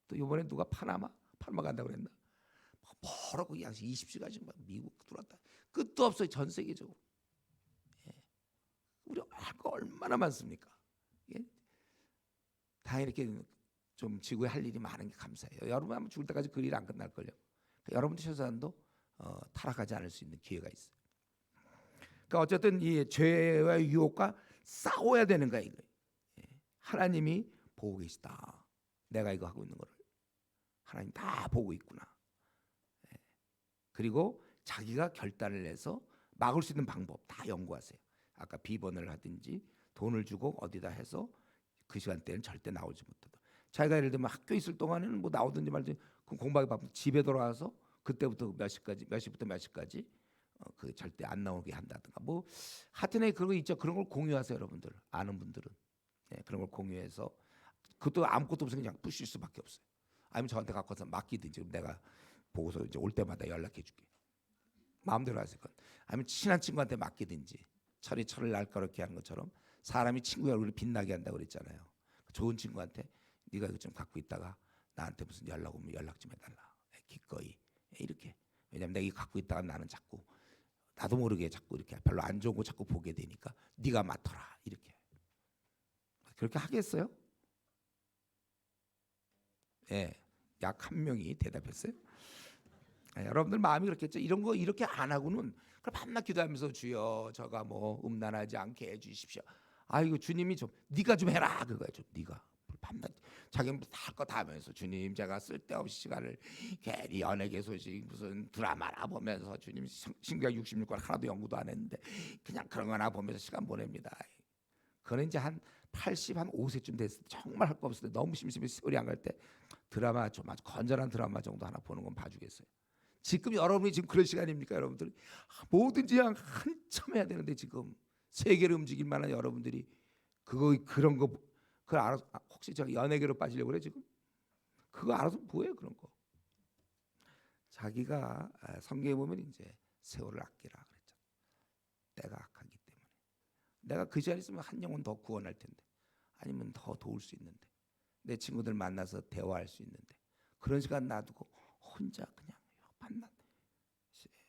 또 이번에 누가 파나마 간다고 그랬나? 뭐라고 약 20시간씩 막 미국 들어왔다. 끝도 없어요 전 세계적으로. 예. 우리 할 거 얼마나 많습니까? 예? 다 이렇게 좀 지구에 할 일이 많은 게 감사해요. 여러분 아마 죽을 때까지 그 일 안 끝날걸요. 그러니까 여러분들 최소한도 타락하지 않을 수 있는 기회가 있어요. 그러니까 어쨌든 이 죄와 유혹과 싸워야 되는 거야 이거. 하나님이 보고 계시다. 내가 이거 하고 있는 거를 하나님 다 보고 있구나. 그리고 자기가 결단을 내서 막을 수 있는 방법 다 연구하세요. 아까 비번을 하든지 돈을 주고 어디다 해서 그 시간대는 절대 나오지 못하다. 자기가 예를 들면 학교 있을 동안에는 뭐 나오든지 말든지 공부하기 바쁘면 집에 돌아와서 그때부터 몇 시부터 몇 시까지 그 절대 안 나오게 한다든가 뭐 하여튼에 그런 거 있죠. 그런 걸 공유하세요 여러분들. 아는 분들은 그런 걸 공유해서 그것도 아무것도 없으면 그냥 부실 수밖에 없어요. 아니면 저한테 갖고서 맡기든지 내가 보고서 이제 올 때마다 연락해 줄게. 마음대로 하세요. 아니면 친한 친구한테 맡기든지 철을 날카롭게 하는 것처럼 사람이 친구의 얼굴을 빛나게 한다고 그랬잖아요. 좋은 친구한테 네가 이거 좀 갖고 있다가 나한테 무슨 연락 오면 연락 좀 해달라. 기꺼이 이렇게. 왜냐면 내가 이거 갖고 있다가 나는 자꾸 나도 모르게 자꾸 이렇게 별로 안 좋은 거 자꾸 보게 되니까 네가 맡아라 이렇게. 그렇게 하겠어요? 예, 약 한 명이 대답했어요. 여러분들 마음이 그렇겠죠. 이런 거 이렇게 안 하고는 그럼 밤낮 기도하면서 주여 저가 뭐 음란하지 않게 해주십시오. 아이고 주님이 좀 네가 좀 해라 그거야. 좀 네가 밤낮 자기는 할 거 다 하면서 주님 제가 쓸데없이 시간을 괜히 연예계 소식 무슨 드라마나 보면서 주님 신구약 66권 하나도 연구도 안 했는데 그냥 그런 거나 보면서 시간 보냅니다. 그는 이제 한 80, 한 5세쯤 됐을 때 정말 할 거 없을 때 너무 심심해 소리 안 갈 때 드라마 좀 아주 건전한 드라마 정도 하나 보는 건 봐주겠어요. 지금 여러분이 지금 그런 시간입니까 여러분들? 뭐든지 그냥 한참 해야 되는데 지금 세계를 움직일 만한 여러분들이 그런 거 그걸 알아서 혹시 저 연예계로 빠지려고 그래 지금? 그거 알아서 뭐해 그런 거? 자기가 성경에 보면 이제 세월을 아끼라 그랬죠. 때가 악하기 때문에 내가 그 자리에 있으면 한 영혼 더 구원할 텐데 아니면 더 도울 수 있는데 내 친구들 만나서 대화할 수 있는데 그런 시간 놔두고 혼자 그냥 밤낮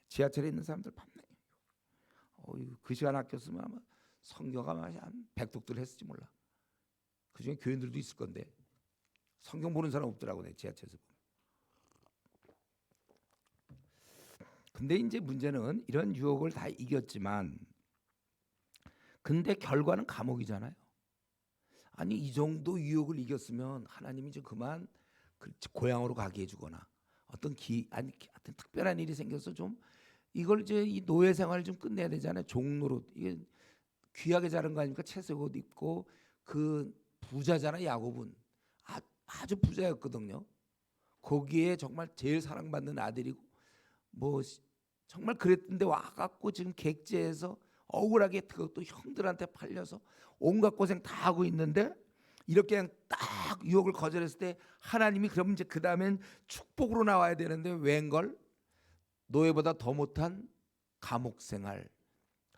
지하철에 있는 사람들 밤낮 그 시간 아꼈으면 아마 성경 아마 한 100독들 했을지 몰라. 그중에 교인들도 있을 건데 성경 보는 사람 없더라고 내 지하철에서 보면. 근데 이제 문제는 이런 유혹을 다 이겼지만 근데 결과는 감옥이잖아요. 아니 이 정도 유혹을 이겼으면 하나님이 좀 그만 고향으로 가게 해주거나 어떤 하여튼 특별한 일이 생겨서 좀 이걸 이제 이 노예 생활을 좀 끝내야 되잖아요. 종로로 이게 귀하게 자란 거 아닙니까? 채색 옷 입고 그 부자잖아 야곱은 아주 부자였거든요. 거기에 정말 제일 사랑받는 아들이고 뭐 정말 그랬는데 와갖고 지금 객지에서 억울하게 그것도 형들한테 팔려서 온갖 고생 다 하고 있는데 이렇게 그냥 딱 유혹을 거절했을 때 하나님이 그러면 이제 그 다음엔 축복으로 나와야 되는데 웬걸 노예보다 더 못한 감옥 생활.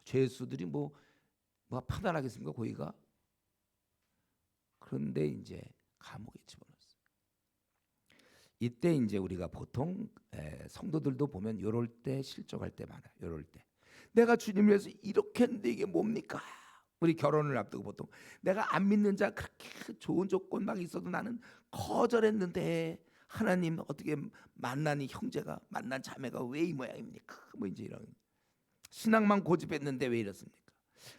죄수들이 뭐 편안하겠습니까 거기가? 그런데 이제 감옥에 집어넣었어요. 이때 이제 우리가 보통 성도들도 보면 요럴 때 실족할 때 많아요. 요럴 때 내가 주님을 위해서 이렇게 했는데 이게 뭡니까? 우리 결혼을 앞두고 보통 내가 안 믿는 자 그렇게 좋은 조건 막 있어도 나는 거절했는데 하나님 어떻게 만난 이 형제가 만난 자매가 왜 이 모양입니까? 뭐 이제 이런 신앙만 고집했는데 왜 이렇습니까?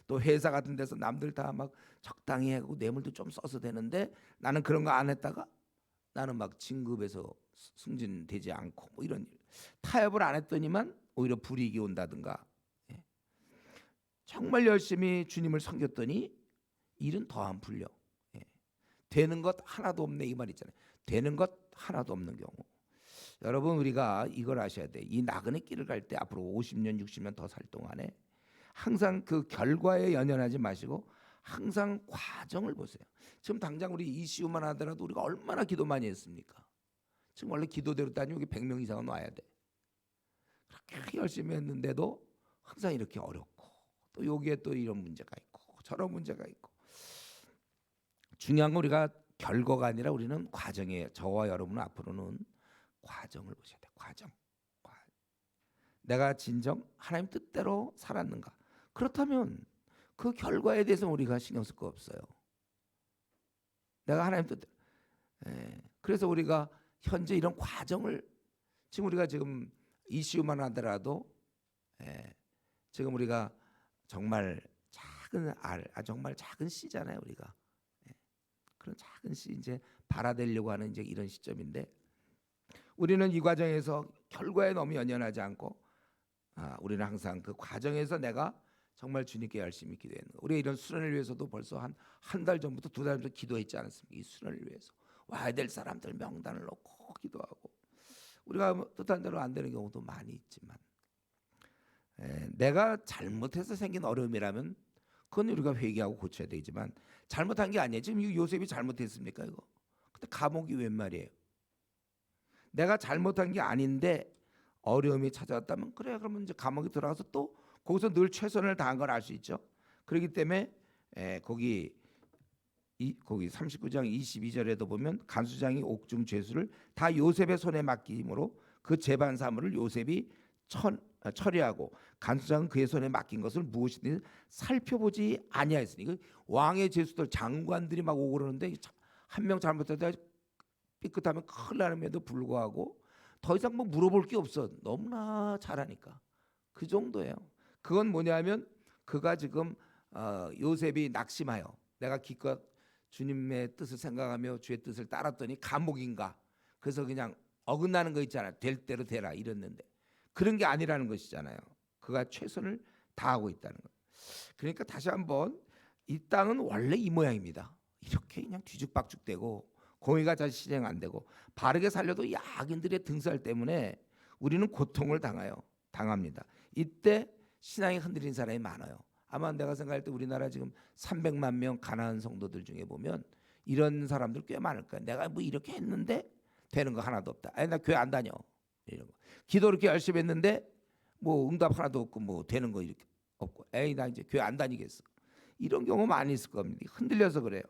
또 회사 같은 데서 남들 다 막 적당히 하고 뇌물도 좀 써서 되는데 나는 그런 거 안 했다가 나는 막 진급해서 승진되지 않고 뭐 이런 일. 타협을 안 했더니만 오히려 불이익이 온다든가. 예. 정말 열심히 주님을 섬겼더니 일은 더 안 풀려. 예. 되는 것 하나도 없네 이 말 있잖아요. 되는 것 하나도 없는 경우. 여러분 우리가 이걸 아셔야 돼. 이 나그네 길을 갈 때 앞으로 50년 60년 더 살 동안에 항상 그 결과에 연연하지 마시고 항상 과정을 보세요. 지금 당장 우리 이슈만 하더라도 우리가 얼마나 기도 많이 했습니까? 지금 원래 기도대로 따지면 여기 100명 이상은 와야 돼. 그렇게 열심히 했는데도 항상 이렇게 어렵고 또 여기에 또 이런 문제가 있고 저런 문제가 있고 중요한 건 우리가 결과가 아니라 우리는 과정이에요. 저와 여러분은 앞으로는 과정을 보셔야 돼. 과정. 내가 진정 하나님 뜻대로 살았는가? 그렇다면 그 결과에 대해서 우리가 신경 쓸 거 없어요. 내가 하나님 뜻대로. 그래서 우리가 현재 이런 과정을 지금 우리가 지금 이슈만 하더라도 지금 우리가 정말 작은 정말 작은 씨잖아요. 우리가 그런 작은 씨 이제 발아되려고 하는 이제 이런 시점인데 우리는 이 과정에서 결과에 너무 연연하지 않고 우리는 항상 그 과정에서 내가 정말 주님께 열심히 기도하는 거. 우리가 이런 수련을 위해서도 벌써 한 달 전부터 2달 전부터 기도했지 않았습니까? 이 수련을 위해서 와야 될 사람들 명단을 놓고 기도하고 우리가 뜻한 대로 안 되는 경우도 많이 있지만 내가 잘못해서 생긴 어려움이라면 그건 우리가 회개하고 고쳐야 되지만 잘못한 게 아니에요. 지금 요셉이 잘못했습니까 이거? 근데 감옥이 웬 말이에요? 내가 잘못한 게 아닌데 어려움이 찾아왔다면 그래 그러면 이제 감옥에 들어가서 또 거기서 늘 최선을 다한 걸 알 수 있죠. 그렇기 때문에 거기 39장 22절에도 보면 간수장이 옥중 죄수를 다 요셉의 손에 맡김으로 그 재반 사물을 요셉이 처리하고 간수장은 그의 손에 맡긴 것을 무엇이든지 살펴보지 아니하였으니 그 왕의 죄수들 장관들이 막 오고 그러는데 한 명 잘못했다 삐끗하면 큰일 나는데도 불구하고 더 이상 뭐 물어볼 게 없어. 너무나 잘하니까. 그 정도예요. 그건 뭐냐면 그가 지금 요셉이 낙심하여 내가 기껏 주님의 뜻을 생각하며 주의 뜻을 따랐더니 감옥인가. 그래서 그냥 어긋나는 거 있잖아요. 될 대로 되라 이랬는데 그런 게 아니라는 것이잖아요. 그가 최선을 다하고 있다는 것. 그러니까 다시 한번 이 땅은 원래 이 모양입니다. 이렇게 그냥 뒤죽박죽되고 공의가 잘 실행 안 되고 바르게 살려도 야긴들의 등살 때문에 우리는 고통을 당합니다. 이때 신앙이 흔들린 사람이 많아요. 아마 내가 생각할 때 우리나라 지금 300만 명 가난한 성도들 중에 보면 이런 사람들 꽤 많을 거야. 내가 뭐 이렇게 했는데 되는 거 하나도 없다. 아니 나 교회 안 다녀. 이런 거. 기도 이렇게 열심히 했는데 뭐 응답 하나도 없고 뭐 되는 거 이렇게 없고 에이 나 이제 교회 안 다니겠어. 이런 경우 많이 있을 겁니다. 흔들려서 그래요.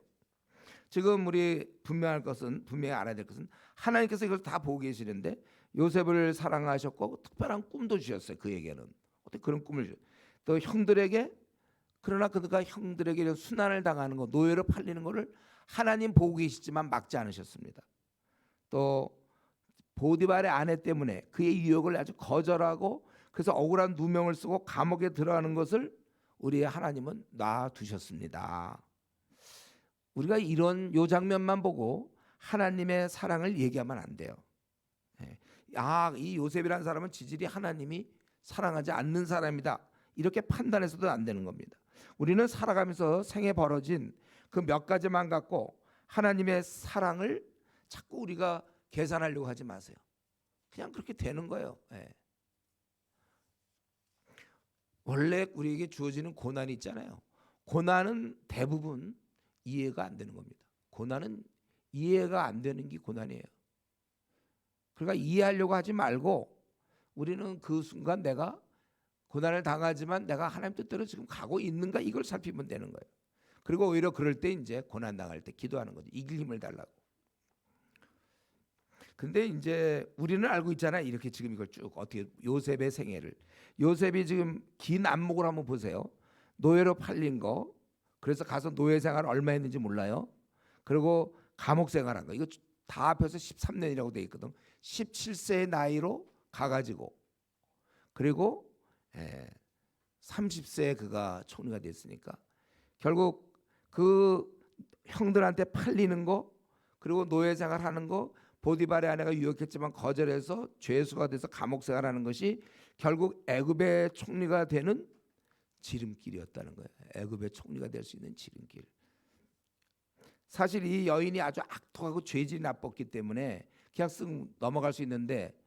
지금 우리 분명히 알아야 될 것은 하나님께서 이걸 다 보고 계시는데 요셉을 사랑하셨고 특별한 꿈도 주셨어요. 그에게는 어떻게 그런 꿈을 주셨어요. 또 형들에게 그러나 그가 형들에게 이런 순환을 당하는 거 노예로 팔리는 것을 하나님 보고 계시지만 막지 않으셨습니다. 또 보디발의 아내 때문에 그의 유혹을 아주 거절하고 그래서 억울한 누명을 쓰고 감옥에 들어가는 것을 우리의 하나님은 놔두셨습니다. 우리가 이런 요 장면만 보고 하나님의 사랑을 얘기하면 안 돼요. 이 요셉이라는 사람은 지질이 하나님이 사랑하지 않는 사람이다. 이렇게 판단해서도 안 되는 겁니다. 우리는 살아가면서 생에 벌어진 그 몇 가지만 갖고 하나님의 사랑을 자꾸 우리가 계산하려고 하지 마세요. 그냥 그렇게 되는 거예요. 원래 우리에게 주어지는 고난이 있잖아요. 고난은 대부분 이해가 안 되는 겁니다. 고난은 이해가 안 되는 게 고난이에요. 그러니까 이해하려고 하지 말고 우리는 그 순간 내가 고난을 당하지만 내가 하나님 뜻대로 지금 가고 있는가 이걸 살피면 되는 거예요. 그리고 오히려 그럴 때 이제 고난 당할 때 기도하는 거죠. 이길 힘을 달라고. 근데 이제 우리는 알고 있잖아. 이렇게 지금 이걸 쭉 어떻게 요셉의 생애를. 요셉이 지금 긴 안목을 한번 보세요. 노예로 팔린 거. 그래서 가서 노예 생활 얼마 했는지 몰라요. 그리고 감옥 생활한 거. 이거 다 합해서 13년이라고 돼 있거든. 17세의 나이로 가가지고 그리고 30세에 그가 총리가 됐으니까 결국 그 형들한테 팔리는 거 그리고 노예 생활하는 거 보디발의 아내가 유혹했지만 거절해서 죄수가 돼서 감옥 생활하는 것이 결국 애굽의 총리가 되는 지름길이었다는 거예요. 애굽의 총리가 될 수 있는 지름길. 사실 이 여인이 아주 악독하고 죄질이 나빴기 때문에 그냥 쓱 넘어갈 수 있는데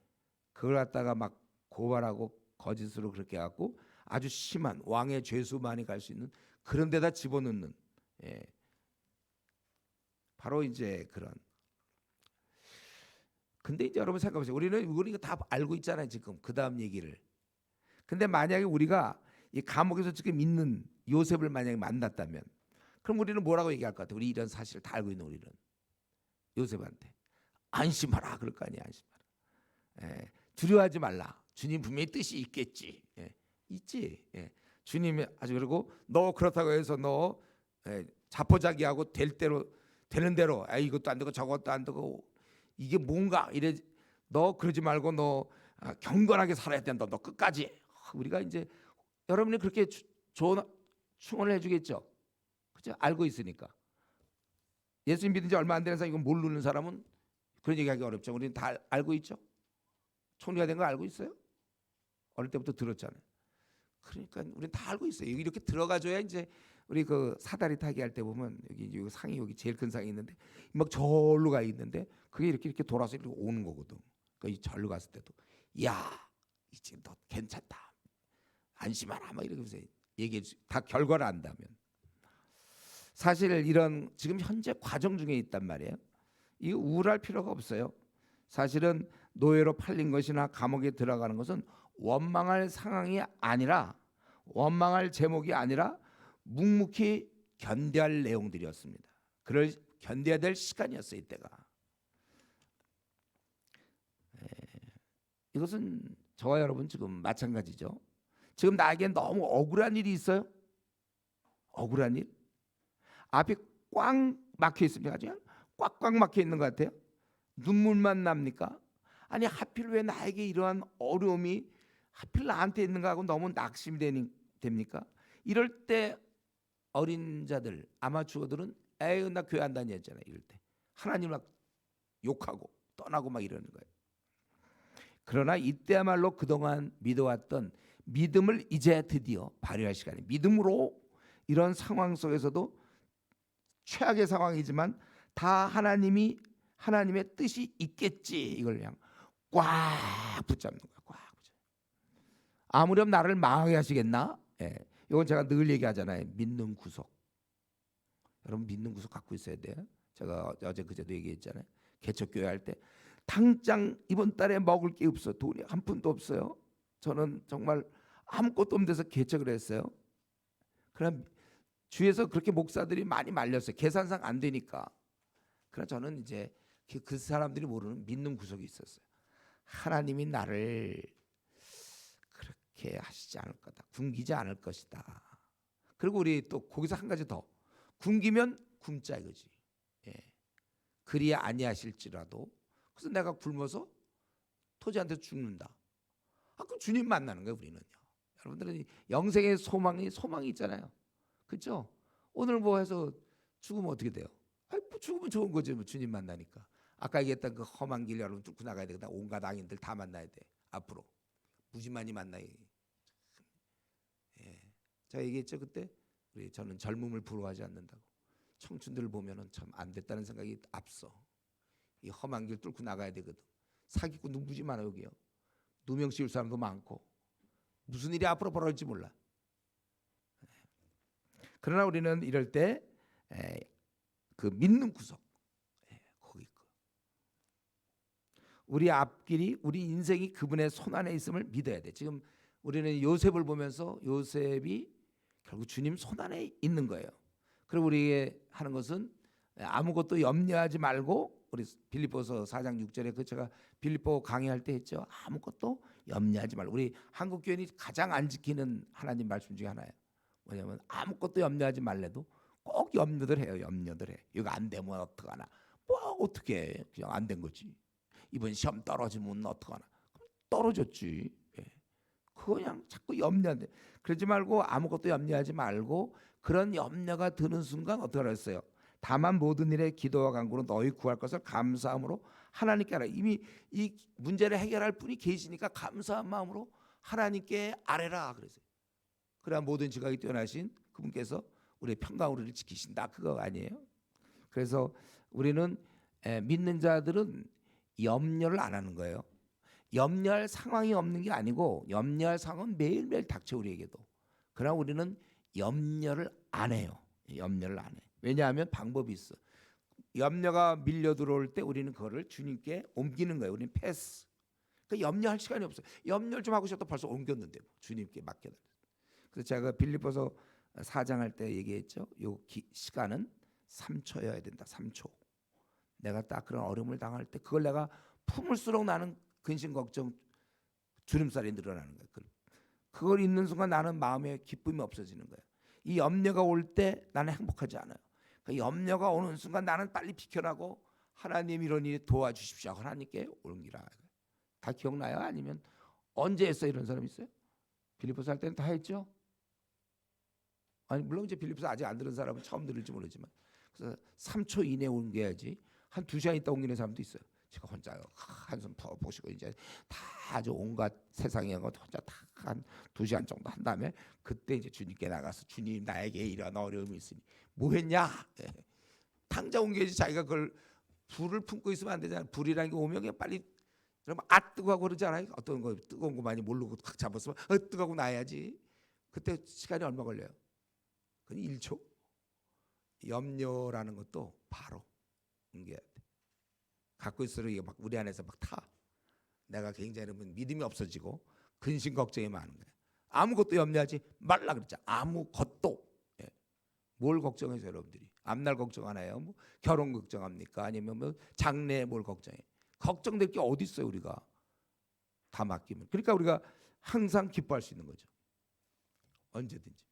그걸 갖다가 막 고발하고 거짓으로 그렇게 해갖고 아주 심한 왕의 죄수만이 갈 수 있는 그런 데다 집어넣는 바로 이제 그런. 근데 이제 여러분 생각해보세요. 우리가 다 알고 있잖아요. 지금 그 다음 얘기를. 근데 만약에 우리가 이 감옥에서 지금 있는 요셉을 만약에 만났다면 그럼 우리는 뭐라고 얘기할 것 같아요? 우리 이런 사실을 다 알고 있는 우리는 요셉한테 안심하라 그럴 거 아니야. 안심하라. 두려워하지 말라. 주님 분명히 뜻이 있겠지. 있지. 주님이 아주 그리고 너 그렇다고 해서 너 자포자기하고 되는 대로 이것도 안 되고 저것도 안 되고 이게 뭔가 이래 너 그러지 말고 너 경건하게 살아야 된다. 너 끝까지. 우리가 이제 여러분이 그렇게 좋은 충원을 해주겠죠. 그죠? 알고 있으니까. 예수님 믿은 지 얼마 안 되는 사람 이건 모르는 사람은 그런 얘기하기 어렵죠. 우리는 다 알고 있죠. 총리가 된 거 알고 있어요? 어릴 때부터 들었잖아요. 그러니까 우리는 다 알고 있어요. 여기 이렇게 들어가줘야 이제 우리 그 사다리 타기 할 때 보면 여기 상이 여기 제일 큰 상이 있는데 막 절로 가 있는데 그게 이렇게 돌아서 이렇게 오는 거거든. 그러니까 이 절로 갔을 때도 야 이제 너 괜찮다 안심하라 막 이러면서 얘기해 다 결과를 안다면 사실 이런 지금 현재 과정 중에 있단 말이에요. 이 우울할 필요가 없어요. 사실은 노예로 팔린 것이나 감옥에 들어가는 것은 원망할 상황이 아니라 원망할 제목이 아니라 묵묵히 견뎌야 할 내용들이었습니다. 그걸 견뎌야 될 시간이었어요. 이때가. 이것은 저와 여러분 지금 마찬가지죠. 지금 나에게 너무 억울한 일이 있어요. 억울한 일. 앞이 꽉 막혀 있습니다. 그냥 꽉꽉 막혀 있는 것 같아요. 눈물만 납니까? 아니 하필 왜 나에게 이러한 어려움이 하필 나한테 있는가 하고 너무 낙심이 됩니까? 이럴 때 어린 자들 아마추어들은 에휴 나 교회 안 다녔잖아요. 이럴 때 하나님을 막 욕하고 떠나고 막 이러는 거예요. 그러나 이때야말로 그동안 믿어왔던 믿음을 이제 드디어 발휘할 시간이 믿음으로 이런 상황 속에서도 최악의 상황이지만 다 하나님의 뜻이 있겠지 이걸 그냥 꽉 붙잡는 거야. 꽉 붙잡. 아무렴 나를 망하게 하시겠나? 이건 제가 늘 얘기하잖아요. 믿는 구속. 여러분 믿는 구속 갖고 있어야 돼요. 제가 어제 그제도 얘기했잖아요. 개척교회 할 때 당장 이번 달에 먹을 게 없어. 돈이 한 푼도 없어요. 저는 정말 아무것도 없는 데서 개척을 했어요. 그럼 주위에서 그렇게 목사들이 많이 말렸어요. 계산상 안 되니까. 그러나 저는 이제 그 사람들이 모르는 믿는 구석이 있었어요. 하나님이 나를 그렇게 하시지 않을 거다. 굶기지 않을 것이다. 그리고 우리 또 거기서 한 가지 더. 굶기면 굶자 이거지. 그리 아니하실지라도. 그래서 내가 굶어서 토지한테 죽는다. 그럼 주님 만나는 거예요. 우리는요. 여러분들은 영생의 소망이 있잖아요. 그렇죠? 오늘 뭐 해서 죽으면 어떻게 돼요? 뭐 죽으면 좋은 거지. 뭐 주님 만나니까. 아까 얘기했던 그 험한 길 여러분 뚫고 나가야 되거든. 온갖 악인들 다 만나야 돼. 앞으로 무지만이 만나야 돼. 제가 얘기했죠 그때. 저는 젊음을 부러워하지 않는다고. 청춘들을 보면은 참 안 됐다는 생각이 앞서. 이 험한 길 뚫고 나가야 되거든. 사기꾼도 무지 많아 여기요. 누명 씌울 사람도 많고 무슨 일이 앞으로 벌어질지 몰라. 그러나 우리는 이럴 때 그 믿는 구석 거기 있고 우리 앞길이 우리 인생이 그분의 손 안에 있음을 믿어야 돼. 지금 우리는 요셉을 보면서 요셉이 결국 주님 손 안에 있는 거예요. 그리고 우리에게 하는 것은 아무것도 염려하지 말고, 우리 빌립보서 4장 6절에 그 제가 빌립보 강의할 때 했죠. 아무것도 염려하지 말고. 우리 한국 교인이 가장 안 지키는 하나님 말씀 중에 하나예요. 뭐냐면 아무것도 염려하지 말래도 꼭 염려들 해요. 염려들 해. 이거 안 되면 어떡하나. 뭐 어떻게 해. 그냥 안 된 거지. 이번 시험 떨어지면 어떡하나. 떨어졌지. 예. 그거 그냥 자꾸 염려한대. 그러지 말고 아무것도 염려하지 말고, 그런 염려가 드는 순간 어떻게 하랬어요? 다만 모든 일에 기도와 간구로 너희 구할 것을 감사함으로 하나님께 하라. 이미 이 문제를 해결할 분이 계시니까 감사한 마음으로 하나님께 아뢰라 그랬어요. 그래야 모든 지각이 뛰어나신 그분께서 우리의 평강우리를 지키신다. 그거 아니에요? 그래서 우리는 믿는 자들은 염려를 안 하는 거예요. 염려할 상황이 없는 게 아니고, 염려할 상황은 매일매일 닥쳐 우리에게도. 그러나 우리는 염려를 안 해요. 염려를 안 해. 왜냐하면 방법이 있어. 염려가 밀려 들어올 때 우리는 그거를 주님께 옮기는 거예요. 우리는 패스. 그러니까 염려할 시간이 없어요. 염려를 좀 하고 싶어도 벌써 옮겼는데 주님께 맡겨달라. 그래서 제가 빌립보서 4장 할 때 얘기했죠. 요 시간은 3초여야 된다. 3초. 내가 딱 그런 어려움을 당할 때 그걸 내가 품을수록 나는 근심 걱정 주름살이 늘어나는 거예요. 그걸 있는 순간 나는 마음에 기쁨이 없어지는 거예요. 이 염려가 올 때 나는 행복하지 않아요. 그 염려가 오는 순간 나는 빨리 비켜나고 하나님 이런 일이 도와주십시오. 하나님께 옮기라. 다 기억나요? 아니면 언제 했어 이런 사람 있어요? 빌립보서 할 때는 다 했죠? 아니 물론 이제 빌립보서 아직 안 들은 사람은 처음 들을지 모르지만, 그래서 3초 이내에 옮겨야지 한 2시간 있다 옮기는 사람도 있어요. 제가 혼자 한숨 더 보시고 이제 다 아주 온갖 세상에 것 혼자 다 한 2시간 정도 한 다음에 그때 이제 주님께 나가서 주님 나에게 이런 어려움이 있으니 뭐 했냐? 예. 당장 옮겨야지. 자기가 그걸 불을 품고 있으면 안 되잖아요. 불이라는 게 오면 그냥 빨리 그러면 뜨거워 그러지 않아요? 어떤 거 뜨거운 거 많이 모르고 확 잡았으면 뜨거워 놔야지. 그때 시간이 얼마 걸려요? 그건 1초. 염려라는 것도 바로 옮겨야 돼. 갖고 있으면 이게 막 우리 안에서 막 타. 내가 굉장히 믿음이 없어지고 근심 걱정이 많은 거예요. 아무것도 염려하지 말라 그랬잖아. 아무것도. 예. 뭘 걱정해서 여러분들이 앞날 걱정하나요? 뭐 결혼 걱정합니까? 아니면 뭐 장래 뭘 걱정해? 걱정될 게 어디 있어요? 우리가 다 맡기면. 그러니까 우리가 항상 기뻐할 수 있는 거죠. 언제든지.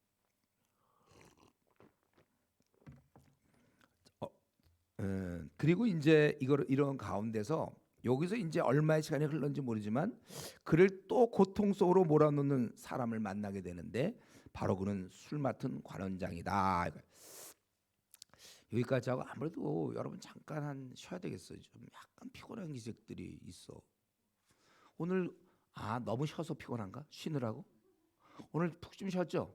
그리고 이제 이런 가운데서 여기서 이제 얼마의 시간이 흘렀는지 모르지만 그를 또 고통 속으로 몰아넣는 사람을 만나게 되는데 바로 그는 술 맡은 관원장이다. 여기까지 하고 아무래도 여러분 잠깐 쉬어야 되겠어요. 좀 약간 피곤한 기색들이 있어. 오늘 너무 쉬어서 피곤한가? 쉬느라고? 오늘 푹 좀 쉬었죠?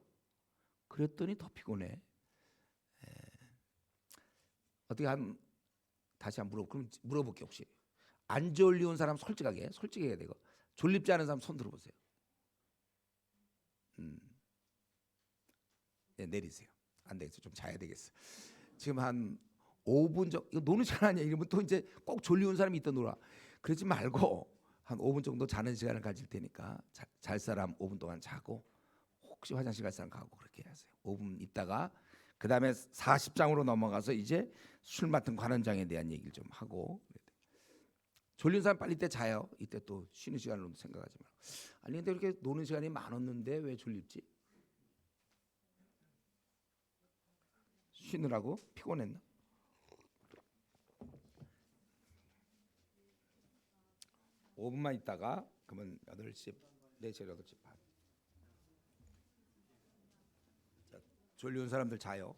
그랬더니 더 피곤해. 어떻게 다시 한번 그럼 물어볼게. 혹시 안 졸리운 사람 솔직하게 해야 되고, 졸립지 않은 사람 손 들어보세요. 네, 내리세요. 안 되겠어. 좀 자야 되겠어. 지금 한 5분 정도, 이거 노는 시간 아니야. 이러면 또 이제 꼭 졸리운 사람이 있다 놀아. 그러지 말고 한 5분 정도 자는 시간을 가질 테니까 잘 사람 5분 동안 자고, 혹시 화장실 갈 사람 가고 그렇게 하세요. 5분 있다가 그 다음에 40장으로 넘어가서 이제 술 맡은 관원장에 대한 얘기를 좀 하고. 졸린 사람 빨리 때 자요. 이때 또 쉬는 시간으로 생각하지 말고. 아니 근데 이렇게 노는 시간이 많았는데 왜 졸립지? 쉬느라고 피곤했나? 오 분만 있다가 그러면 8시, 4시, 8시 반. 자, 졸려온 사람들 자요.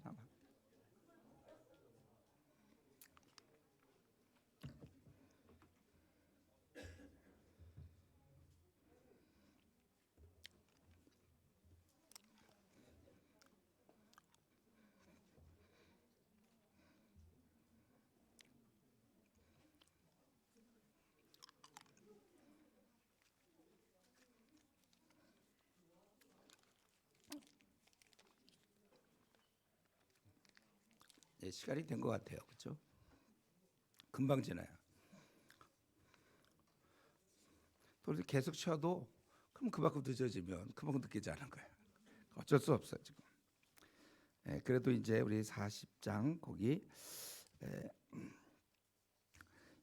하나만. 예, 시간이 된 것 같아요. 그렇죠? 금방 지나요. 또 이렇게 계속 쉬어도 그럼 그만큼 늦어지면 그만큼 늦게 자는 거예요. 어쩔 수 없어 지금. 예, 그래도 이제 우리 40장 거기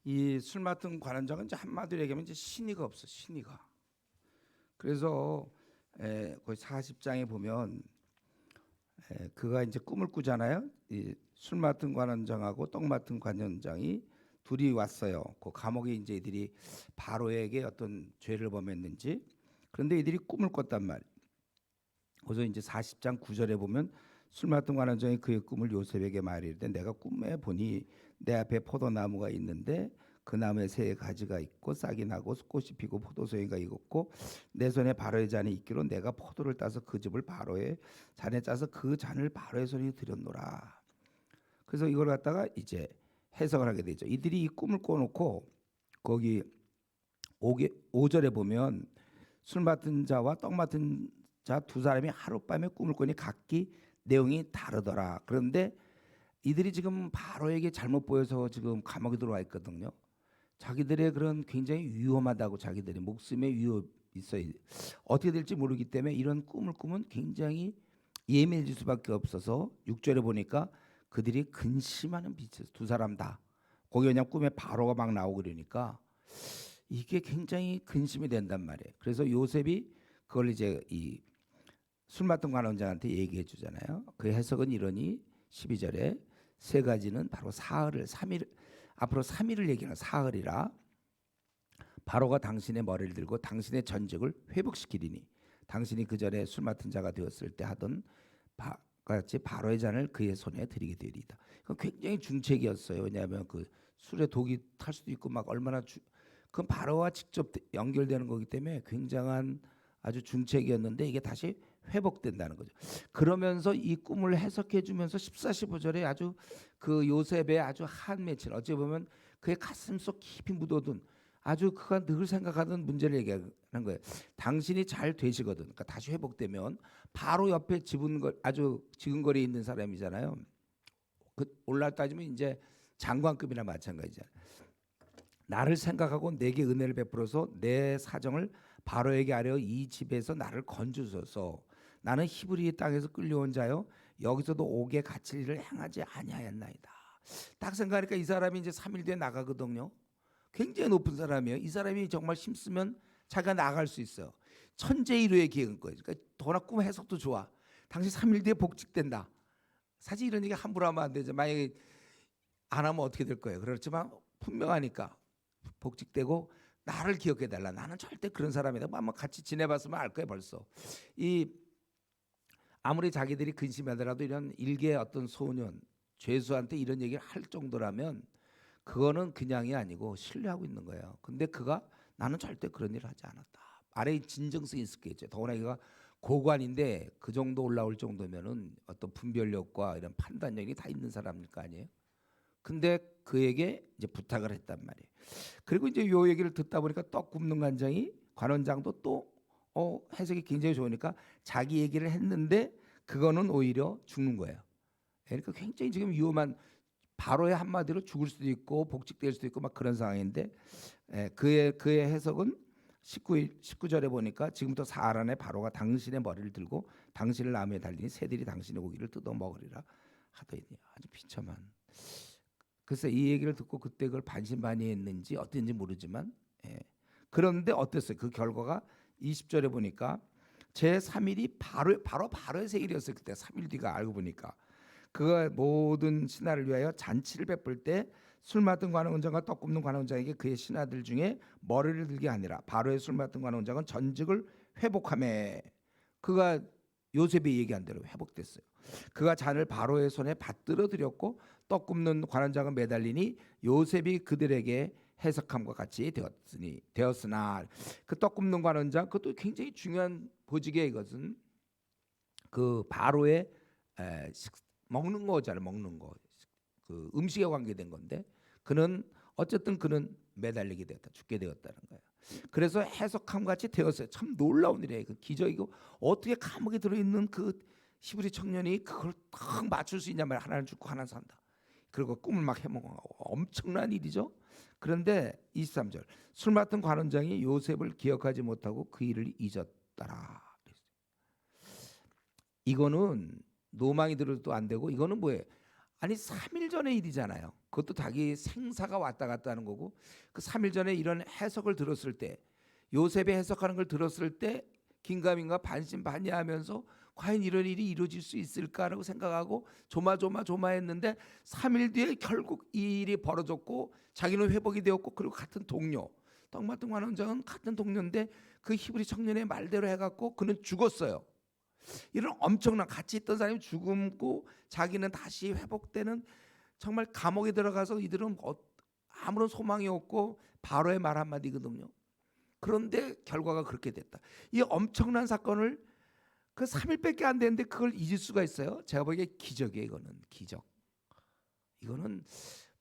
이 술 맡은 관원장은 이제 한마디로 얘기하면 이제 신의가 없어, 신의가. 그래서 거기 40장에 보면 그가 이제 꿈을 꾸잖아요. 이 술 맡은 관원장하고 떡 맡은 관원장이 둘이 왔어요. 그 감옥에 이제 이들이 바로에게 어떤 죄를 범했는지. 그런데 이들이 꿈을 꿨단 말이에요. 그래서 이제 40장 9절에 보면 술 맡은 관원장이 그의 꿈을 요셉에게 말이르되 내가 꿈에 보니 내 앞에 포도나무가 있는데 그 나무에 새 가지가 있고 싹이 나고 꽃이 피고 포도송이가 익었고 내 손에 바로의 잔이 있기로 내가 포도를 따서 그 즙을 바로의 잔에 짜서 그 잔을 바로의 손에 들였노라. 그래서 이걸 갖다가 이제 해석을 하게 되죠. 이들이 이 꿈을 꿔놓고 거기 5절에 보면 술 맡은 자와 떡 맡은 자 두 사람이 하룻밤에 꿈을 꾸니 각기 내용이 다르더라. 그런데 이들이 지금 바로에게 잘못 보여서 지금 감옥에 들어와 있거든요. 자기들의 그런 굉장히 위험하다고 자기들의 목숨에 위협 있어요. 어떻게 될지 모르기 때문에 이런 꿈을 꾸면 굉장히 예민해질 수밖에 없어서 6절에 보니까 그들이 근심하는 빛에서 두 사람 다 거기 그냥 꿈에 바로가 막 나오고 그러니까 이게 굉장히 근심이 된단 말이에요. 그래서 요셉이 그걸 이제 이 술 맡은 관원장한테 얘기해 주잖아요. 그 해석은 이러니 12절에 세 가지는 바로 사흘을 3일 앞으로 3일을 얘기하는 사흘이라 바로가 당신의 머리를 들고 당신의 전직을 회복시키리니 당신이 그 전에 술 맡은 자가 되었을 때 하던 같이 바로의 잔을 그의 손에 드리게 되리이다. 굉장히 중책이었어요. 왜냐하면 그 술에 독이 탈 수도 있고 막 얼마나 그건 바로와 직접 연결되는 거기 때문에 굉장한 아주 중책이었는데 이게 다시 회복된다는 거죠. 그러면서 이 꿈을 해석해 주면서 14, 15절에 아주 그 요셉의 아주 한 맺힌 어찌 보면 그의 가슴속 깊이 묻어둔 아주 그가 늘 생각하던 문제를 얘기하는 거예요. 당신이 잘 되시거든. 그러니까 다시 회복되면 바로 옆에 아주 지근거리에 있는 사람이잖아요. 그 올라 따지면 이제 장관급이나 마찬가지잖아요. 나를 생각하고 내게 은혜를 베풀어서 내 사정을 바로에게 아뢰어 이 집에서 나를 건져줘서 나는 히브리 땅에서 끌려온 자요 여기서도 옥에 갇힐 일을 행하지 아니하였나이다. 딱 생각하니까 이 사람이 이제 3일 뒤에 나가거든요. 굉장히 높은 사람이에요. 이 사람이 정말 힘쓰면 자기가 나갈 수 있어요. 천재일우의 계획인 거예요. 그러니까 더나 꿈 해석도 좋아. 당신 3일 뒤에 복직된다. 사실 이런 얘기 함부로 하면 안 되죠. 만약에 안 하면 어떻게 될 거예요. 그렇지만 분명하니까 복직되고 나를 기억해달라. 나는 절대 그런 사람이다. 뭐 한번 같이 지내봤으면 알 거예요. 벌써 이 아무리 자기들이 근심하더라도 이런 일개의 어떤 소년 죄수한테 이런 얘기를 할 정도라면 그거는 그냥이 아니고 신뢰하고 있는 거예요. 근데 그가 나는 절대 그런 일을 하지 않았다. 아래 진정성이 있었겠죠. 더구나 이가 고관인데 그 정도 올라올 정도면은 어떤 분별력과 이런 판단력이 다 있는 사람일 거 아니에요. 근데 그에게 이제 부탁을 했단 말이에요. 그리고 이제 요 얘기를 듣다 보니까 떡 굽는 관원장도 또 해석이 굉장히 좋으니까 자기 얘기를 했는데 그거는 오히려 죽는 거예요. 그러니까 굉장히 지금 위험한 바로의 한마디로 죽을 수도 있고 복직될 수도 있고 막 그런 상황인데 그의 해석은 19절에 보니까 지금부터 사흘 안에 바로가 당신의 머리를 들고 당신을 나무에 달리니 새들이 당신의 고기를 뜯어 먹으리라 하더니 아주 비참한. 글쎄 이 얘기를 듣고 그때 그걸 반신반의했는지 어땠는지 모르지만 그런데 어땠어요? 그 결과가 20절에 보니까 제 3일이 바로의 생일이었어요. 그때 3일 뒤가 알고 보니까 그가 모든 신하를 위하여 잔치를 베풀 때 술 맡은 관원장과 떡 굽는 관원장에게 그의 신하들 중에 머리를 들게 하니라. 바로의 술 맡은 관원장은 전직을 회복하매 그가 요셉이 얘기한 대로 회복됐어요. 그가 잔을 바로의 손에 받들어 드렸고 떡 굽는 관원장은 매달리니 요셉이 그들에게 해석함과 같이 되었으나 그 떡 굽는 관원장 그것도 굉장히 중요한 보직이에요. 이것은 그 바로의 먹는 거잖아요. 먹는 거. 그 음식에 관계된 건데 그는 어쨌든 그는 매달리게 되었다. 죽게 되었다는 거예요. 그래서 해석함 같이 되었어요. 참 놀라운 일이에요. 그 기적이고 어떻게 감옥에 들어 있는 그 히브리 청년이 그걸 딱 맞출 수 있냐 말이야. 하나는 죽고 하나는 산다. 그리고 꿈을 막 해몽하고 엄청난 일이죠. 그런데 23절 술 맡은 관원장이 요셉을 기억하지 못하고 그 일을 잊었더라. 이거는 노망이 들어도 안 되고 이거는 뭐예요? 아니 3일 전의 일이잖아요. 그것도 자기 생사가 왔다 갔다 하는 거고 그 3일 전에 이런 해석을 들었을 때 요셉이 해석하는 걸 들었을 때 긴가민가 반신반의하면서 과연 이런 일이 이루어질 수 있을까라고 생각하고 조마조마했는데 3일 뒤에 결국 이 일이 벌어졌고 자기는 회복이 되었고 그리고 같은 동료 떡 맡은 관원장은 같은 동료인데 그 히브리 청년의 말대로 해갖고 그는 죽었어요. 이런 엄청난 같이 있던 사람이 죽음고 자기는 다시 회복되는 정말 감옥에 들어가서 이들은 아무런 소망이 없고 바로의 말 한마디거든요. 그런데 결과가 그렇게 됐다. 이 엄청난 사건을 그 3일밖에 안 됐는데 그걸 잊을 수가 있어요. 제가 보기에 기적이에요. 이거는 기적. 이거는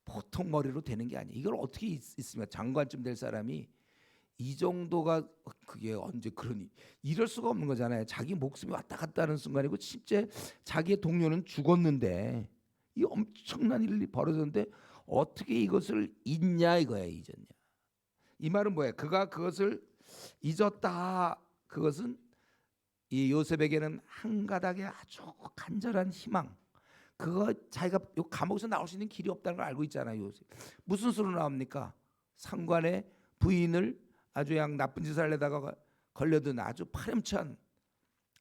보통 머리로 되는 게 아니에요. 이걸 어떻게 있으면 장관쯤 될 사람이 이 정도가 그게 언제 그러니 이럴 수가 없는 거잖아요. 자기 목숨이 왔다 갔다 하는 순간이고 실제 자기의 동료는 죽었는데 이 엄청난 일이 벌어졌는데 어떻게 이것을 잊냐 이거야. 잊었냐. 이 말은 뭐예요? 그가 그것을 잊었다. 그것은 이 요셉에게는 한 가닥의 아주 간절한 희망. 그거 자기가 요 감옥에서 나올 수 있는 길이 없다는 걸 알고 있잖아요. 요셉. 무슨 수로 나옵니까? 상관의 부인을 아주 양 나쁜 짓을 하려다가 걸려든 아주 파렴치한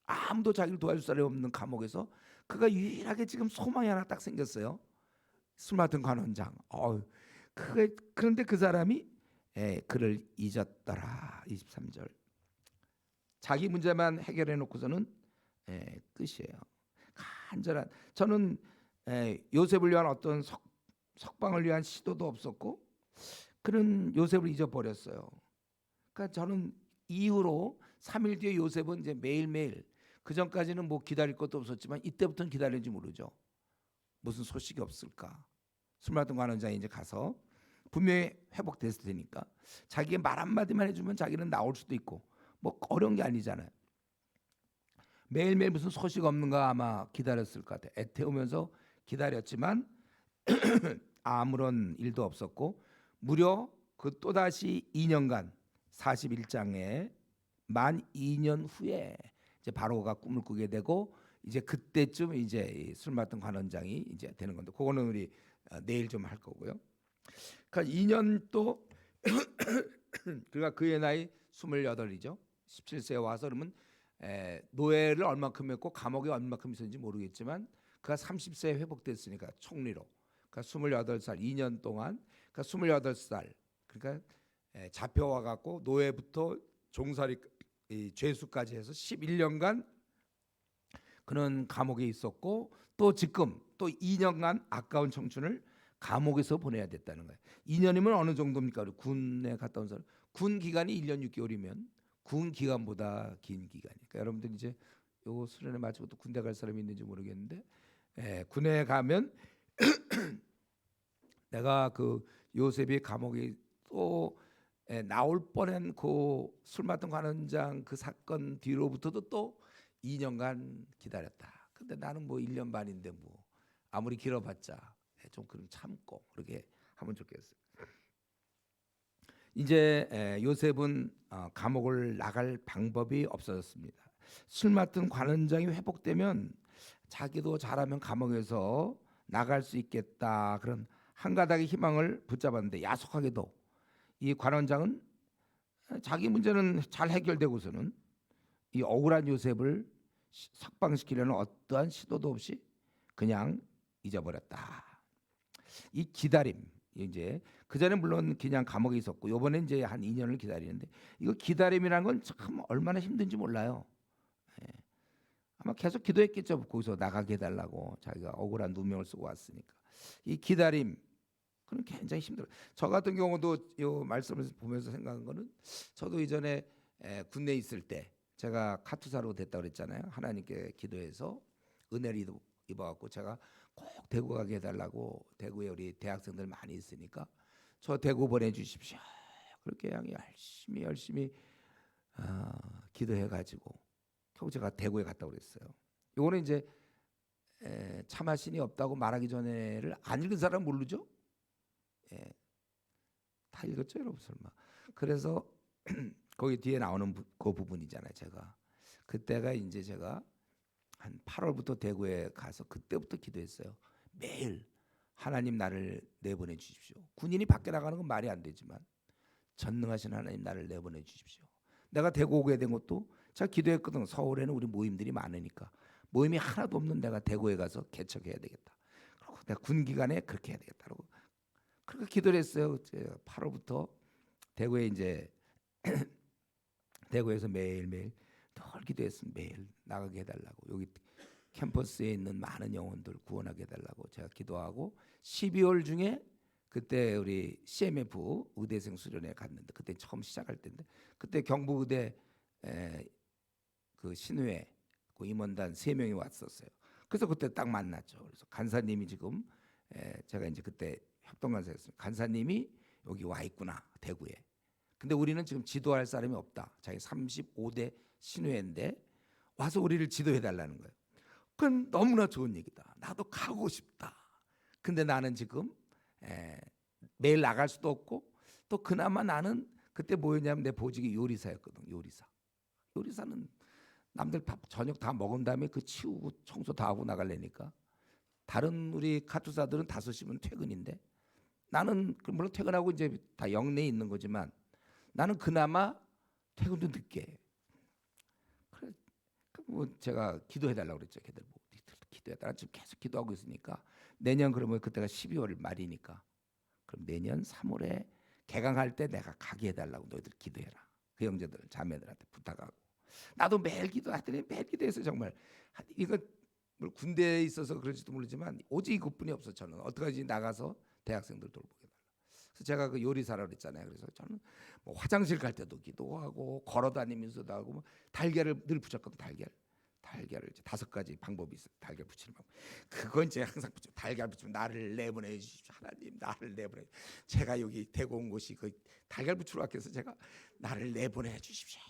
아무도 자기를 도와줄 사람이 없는 감옥에서 그가 유일하게 지금 소망이 하나 딱 생겼어요. 술 맡은 관원장. 그런데 그 사람이 그를 잊었더라. 23절. 자기 문제만 해결해 놓고서는 끝이에요. 간절한 저는 요셉을 위한 어떤 석방을 위한 시도도 없었고 그는 요셉을 잊어버렸어요. 그러니까 저는 이후로 3일 뒤에 요셉은 이제 매일매일 그 전까지는 뭐 기다릴 것도 없었지만 이때부터는 기다리는지 모르죠. 무슨 소식이 없을까? 술 맡은 관원장이 이제 가서 분명히 회복됐을 테니까 자기의 말 한마디만 해주면 자기는 나올 수도 있고 뭐 어려운 게 아니잖아요. 매일매일 무슨 소식 없는가 아마 기다렸을 것 같아요. 애태우면서 기다렸지만 아무런 일도 없었고 무려 그 또다시 2년간 41장에 만 2년 후에 이제 바로가 꿈을 꾸게 되고 이제 그때쯤 이제 술 맡은 관원장이 이제 되는 건데 그거는 우리 내일 좀 할 거고요. 그러니까 2년 또 그러니까 그의 나이 28이죠. 17세에 와서 그러면 노예를 얼마큼 했고 감옥에 얼마큼 있었는지 모르겠지만 그가 30세에 회복됐으니까 총리로 그러니까 28살 2년 동안 그러니까 28살 그러니까 잡혀와 갖고 노예부터 종살이 죄수까지 해서 11년간 그는 감옥에 있었고 또 지금 또 2년간 아까운 청춘을 감옥에서 보내야 됐다는 거예요. 2년이면 어느 정도입니까? 우리 군에 갔다 온 사람 군 기간이 1년 6개월이면 군 기간보다 긴 기간이니까 여러분들 이제 요 수련회 마치고 또 군대 갈 사람이 있는지 모르겠는데 군에 가면 내가 그 요셉이 감옥에 또 나올 뻔한 그 술 맡은 관원장 그 사건 뒤로부터도 또 2년간 기다렸다. 근데 나는 뭐 1년 반인데 뭐 아무리 길어봤자 좀 그럼 참고 그렇게 하면 좋겠어요. 이제 요셉은 감옥을 나갈 방법이 없어졌습니다. 술 맡은 관원장이 회복되면 자기도 잘하면 감옥에서 나갈 수 있겠다 그런 한 가닥의 희망을 붙잡았는데 야속하게도 이 관원장은 자기 문제는 잘 해결되고서는 이 억울한 요셉을 석방시키려는 어떠한 시도도 없이 그냥 잊어버렸다. 이 기다림 이제 그 전에 물론 그냥 감옥에 있었고 이번에 이제 한 2년을 기다리는데 이거 기다림이라는 건 참 얼마나 힘든지 몰라요. 아마 계속 기도했겠죠. 거기서 나가게 해달라고 자기가 억울한 누명을 쓰고 왔으니까. 이 기다림 그는 굉장히 힘들어요. 저 같은 경우도 이 말씀을 보면서 생각한 거는 저도 이전에 군대에 있을 때 제가 카투사로 됐다 그랬잖아요. 하나님께 기도해서 은혜를 입어갖고 제가 꼭 대구 가게 해달라고 대구에 우리 대학생들 많이 있으니까 저 대구 보내주십시오. 그렇게 그냥 열심히 기도해가지고 결국 제가 대구에 갔다 그랬어요. 이거는 이제 참아신이 없다고 말하기 전에를 안 읽은 사람 모르죠? 예, 다 읽었죠, 여러분 설마. 그래서 거기 뒤에 나오는 그 부분이잖아요. 제가 그때가 이제 제가 한 8월부터 대구에 가서 그때부터 기도했어요. 매일 하나님 나를 내보내 주십시오. 군인이 밖에 나가는 건 말이 안 되지만 전능하신 하나님 나를 내보내 주십시오. 내가 대구 오게 된 것도 제가 기도했거든. 서울에는 우리 모임들이 많으니까 모임이 하나도 없는 내가 대구에 가서 개척해야 되겠다. 그리고 내가 군 기간에 그렇게 해야 되겠다고 그렇게 기도를 했어요. 8월부터 대구에 이제 대구에서 매일매일 늘 기도했습니다. 매일 나가게 해달라고 여기 캠퍼스에 있는 많은 영혼들 구원하게 해달라고 제가 기도하고 12월 중에 그때 우리 CMF 의대생 수련회 갔는데 그때 처음 시작할 때인데 그때 경북의대 그 신우회 그 임원단 3명이 왔었어요. 그래서 그때 딱 만났죠. 그래서 간사님이 지금 제가 이제 그때 협동간사였어요. 간사님이 여기 와 있구나 대구에. 근데 우리는 지금 지도할 사람이 없다. 자기 35대 신우회인데 와서 우리를 지도해 달라는 거예요. 그건 너무나 좋은 얘기다. 나도 가고 싶다. 근데 나는 지금 매일 나갈 수도 없고 또 그나마 나는 그때 뭐였냐면 내 보직이 요리사였거든. 요리사는 남들 밥 저녁 다 먹은 다음에 그 치우고 청소 다 하고 나가려니까 다른 우리 카투사들은 5시면 퇴근인데 나는 물론 퇴근하고 이제 다 영내에 있는 거지만 나는 그나마 퇴근도 늦게 해. 그래 뭐 제가 기도해 달라고 그랬죠. 걔들 뭐 기도해 달라. 지금 계속 기도하고 있으니까 내년 그러면 그때가 12월 말이니까 그럼 내년 3월에 개강할 때 내가 가게 해달라고 너희들 기도해라. 그 형제들 자매들한테 부탁하고 나도 매일 기도하더니 매일 기도해서 정말 이거 군대에 있어서 그런지도 모르지만 오직 이것뿐이 없어. 저는 어떡하지 나가서 대학생들 돌보게 달라. 그래서 제가 그 요리사라고 그랬잖아요. 그래서 저는 뭐 화장실 갈 때도 기도하고 걸어다니면서도 하고 뭐 달걀을 늘 붙였거든. 달걀을 이제 5가지 방법이 있어요. 달걀 붙이는 방법. 그건 이제 항상 붙여. 달걀 붙이면 나를 내보내 주십시오. 하나님 나를 내보내. 제가 여기 대구 온 곳이 그 달걀 붙이러 왔기 위해서 제가 나를 내보내 주십시오.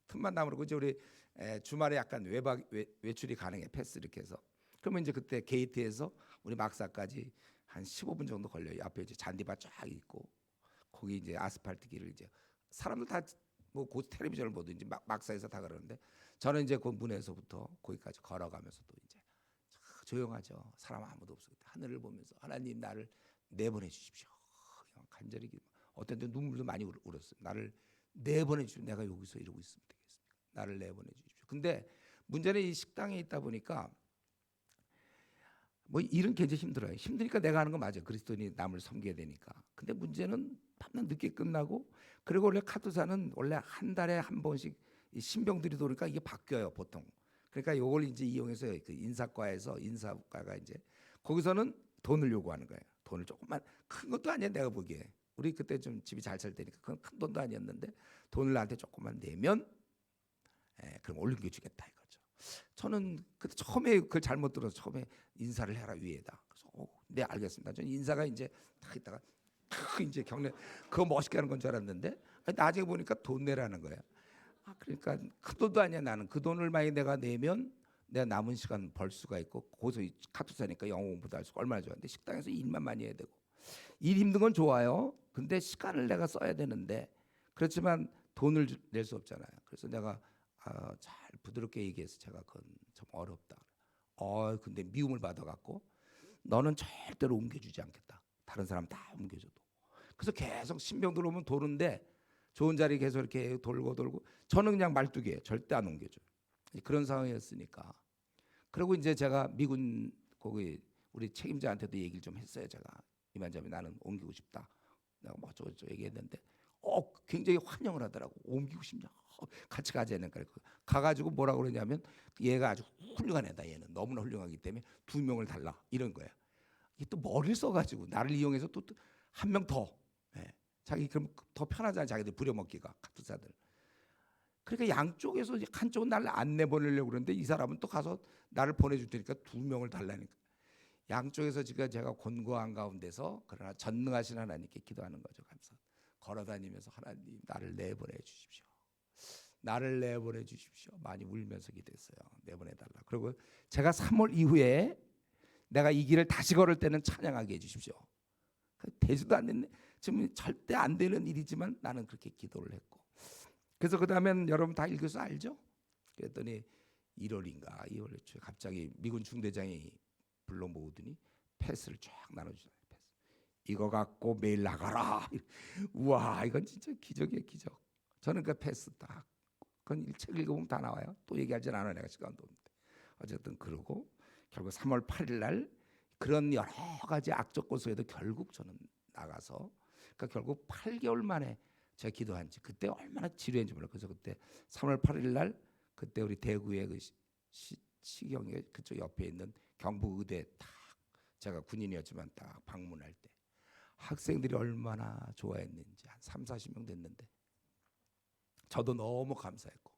틈만 나무고 이제 우리 주말에 약간 외출이 가능해. 패스 이렇게 해서. 그러면 이제 그때 게이트에서 우리 막사까지 한 15분 정도 걸려요. 앞에 이제 잔디밭 쫙 있고 거기 이제 아스팔트 길을 이제 사람들 다 뭐 곧 텔레비전을 보든지 막사에서 다 그러는데 저는 이제 그 문에서부터 거기까지 걸어가면서도 이제 조용하죠. 사람 아무도 없어. 하늘을 보면서 하나님 나를 내보내 주십시오. 그냥 간절히 어떤 때 눈물도 많이 울었어요. 나를 내보내 주십시오. 내가 여기서 이러고 있으면 되겠습니까? 나를 내보내 주십시오. 근데 문제는 이 식당에 있다 보니까 뭐 일은 굉장히 힘들어요. 힘드니까 내가 하는 거 맞아요. 그리스도인이 남을 섬겨야 되니까. 근데 문제는 밤낮 늦게 끝나고 그리고 원래 카투사는 원래 한 달에 한 번씩 이 신병들이 도니까 이게 바뀌어요 보통. 그러니까 이걸 이제 이용해서 그 인사과에서 인사과가 이제 거기서는 돈을 요구하는 거예요. 돈을 조금만 큰 것도 아니야 내가 보기에. 우리 그때 좀 집이 잘 살 때니까 그건 큰 돈도 아니었는데 돈을 나한테 조금만 내면 그럼 올림겨주겠다 이거죠. 저는 그때 처음에 그걸 잘못 들어서 처음에 인사를 해라 위에다. 그래서 네 알겠습니다. 저는 인사가 이제 딱 있다가 이제 경례 그거 멋있게 하는 건 줄 알았는데 나중에 보니까 돈 내라는 거예요. 그러니까 큰 돈도 아니야. 나는 그 돈을 만약 내가 내면 내가 남은 시간 벌 수가 있고 거기서 카투사니까 영어 공부도 할 수 얼마나 좋아하는데 식당에서 일만 많이 해야 되고 일 힘든 건 좋아요. 근데 시간을 내가 써야 되는데 그렇지만 돈을 낼 수 없잖아요. 그래서 내가 잘 부드럽게 얘기해서 제가 그건 좀 어렵다. 근데 미움을 받아갖고 너는 절대로 옮겨주지 않겠다. 다른 사람 다 옮겨줘도. 그래서 계속 신병들 오면 도는데 좋은 자리 계속 이렇게 돌고 저는 그냥 말뚝이에요. 절대 안 옮겨줘요. 그런 상황이었으니까. 그리고 이제 제가 미군 거기 우리 책임자한테도 얘기를 좀 했어요. 제가 이만저만 나는 옮기고 싶다. 내가 뭐 어쩌고 얘기했는데 굉장히 환영을 하더라고. 옮기고 싶냐? 같이 가자는 거예요. 가가지고 뭐라고 그러냐면 얘가 아주 훌륭한 애다. 얘는 너무나 훌륭하기 때문에 2명을 달라 이런 거야. 이게 또 머리를 써가지고 나를 이용해서 또 한 명 더. 예. 자기 그럼 더 편하잖아. 자기들 부려먹기가 카투사들. 그러니까 양쪽에서 한쪽은 나를 안 내보내려고 그러는데 이 사람은 또 가서 나를 보내줄 테니까 2명을 달라니까. 양쪽에서 지금 제가 곤고한 가운데서 그러나 전능하신 하나님께 기도하는 거죠. 감사. 걸어다니면서 하나님 나를 내보내 주십시오. 나를 내보내 주십시오. 많이 울면서 기도했어요. 내보내달라. 그리고 제가 3월 이후에 내가 이 길을 다시 걸을 때는 찬양하게 해주십시오. 되지도 않는 지금 절대 안 되는 일이지만 나는 그렇게 기도를 했고 그래서 그 다음엔 여러분 다 읽어서 알죠? 그랬더니 1월인가 2월 초에 갑자기 미군 중대장이 불러 모으더니 패스를 쫙 나눠주잖아요. 패스. 이거 갖고 매일 나가라. 우와 이건 진짜 기적이에요. 기적. 저는 그 패스 딱 그건 책 읽어보면 다 나와요. 또 얘기하진 않아 내가 시간도 없는데 어쨌든 그러고 결국 3월 8일 날 그런 여러 가지 악조건 속에도 결국 저는 나가서 그러니까 결국 8개월 만에 제가 기도한지 그때 얼마나 지루했는지 몰라요. 그래서 그때 3월 8일 날 그때 우리 대구의 그 시경에 그쪽 옆에 있는 경북의대 딱 제가 군인이었지만 딱 방문할 때 학생들이 얼마나 좋아했는지 한 3, 40명 됐는데 저도 너무 감사했고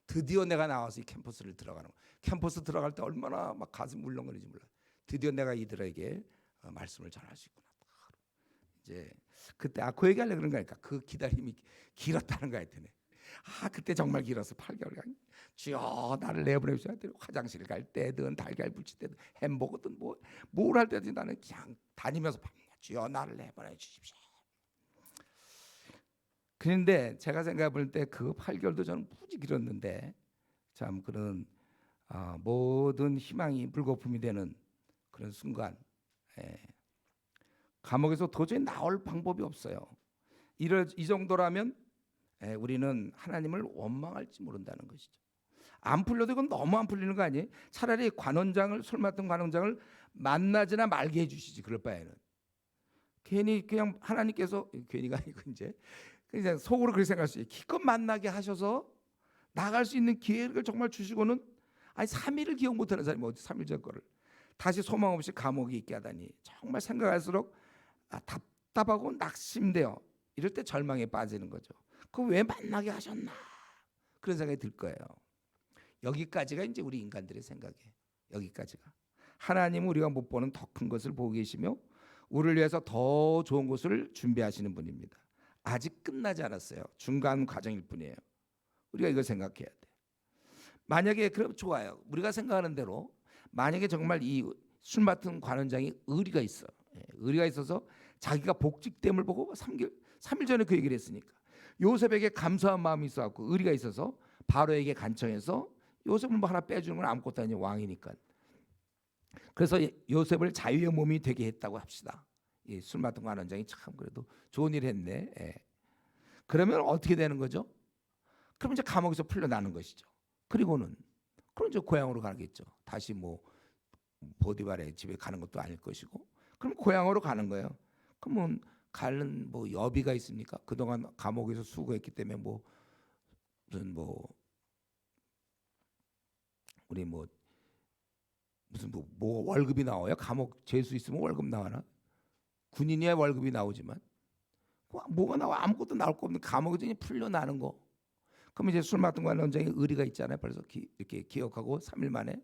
드디어 내가 나와서 이 캠퍼스를 들어가는 거. 캠퍼스 들어갈 때 얼마나 막 가슴 울렁거리는지 몰라요. 드디어 내가 이들에게 말씀을 전할 수 있구나. 이제 그때 그 얘기하려고 그런 거니까 그 기다림이 길었다는 거 같으네. 그때 정말 길었어. 8개월간. 주여 나를 내보내주셔야 돼. 화장실 갈 때든 달걀 부칠 때든 햄버거든 뭘 할 때든 나는 그냥 다니면서 주여 나를 내보내 주십시오. 그런데 제가 생각해 볼 때 그 8개월도 저는 무지 길었는데 참 그런 모든 희망이 물거품이 되는 그런 순간 감옥에서 도저히 나올 방법이 없어요. 이 정도라면 우리는 하나님을 원망할지 모른다는 것이죠. 안 풀려도 이건 너무 안 풀리는 거 아니에요? 차라리 술 맡은 관원장을 만나지나 말게 해주시지. 그럴 바에는 괜히 그냥 하나님께서 괜히가 아니고 이제 그냥 속으로 그렇게 생각할 수 있어요. 기껏 만나게 하셔서 나갈 수 있는 기회를 정말 주시고는 3일을 기억 못하는 사람이 어디 3일 전 거를 다시 소망 없이 감옥에 있게 하다니 정말 생각할수록 답답하고 낙심돼요. 이럴 때 절망에 빠지는 거죠. 그거 왜 만나게 하셨나 그런 생각이 들 거예요. 여기까지가 이제 우리 인간들의 생각이에요. 여기까지가 하나님은 우리가 못 보는 더 큰 것을 보고 계시며 우리를 위해서 더 좋은 것을 준비하시는 분입니다. 아직 끝나지 않았어요. 중간 과정일 뿐이에요. 우리가 이걸 생각해야 돼. 만약에 그럼 좋아요. 우리가 생각하는 대로 만약에 정말 이 술 맡은 관원장이 의리가 있어. 의리가 있어서 자기가 복직됨을 보고 3일 전에 그 얘기를 했으니까 요셉에게 감사한 마음이 있어갖고 의리가 있어서 바로에게 간청해서 요셉을 뭐 하나 빼주는 건 아무것도 아니에요. 왕이니까. 그래서 요셉을 자유의 몸이 되게 했다고 합시다. 이 술 맡은 관원장이 참 그래도 좋은 일 했네. 그러면 어떻게 되는 거죠? 그럼 이제 감옥에서 풀려나는 것이죠. 그리고는 그럼 이제 고향으로 가겠죠. 다시 뭐 보디발의 집에 가는 것도 아닐 것이고, 그럼 고향으로 가는 거예요. 그러면 가는 뭐 여비가 있습니까? 그동안 감옥에서 수고했기 때문에 무슨 우리 무슨 월급이 나와요? 감옥 죄수 있으면 월급 나와나? 군인이야 월급이 나오지만 뭐가 나와? 아무것도 나올 거 없는 감옥에서 그냥 풀려나는 거. 그럼 이제 술 맡은 관원장이 의리가 있잖아요. 그래서 이렇게 기억하고 3일 만에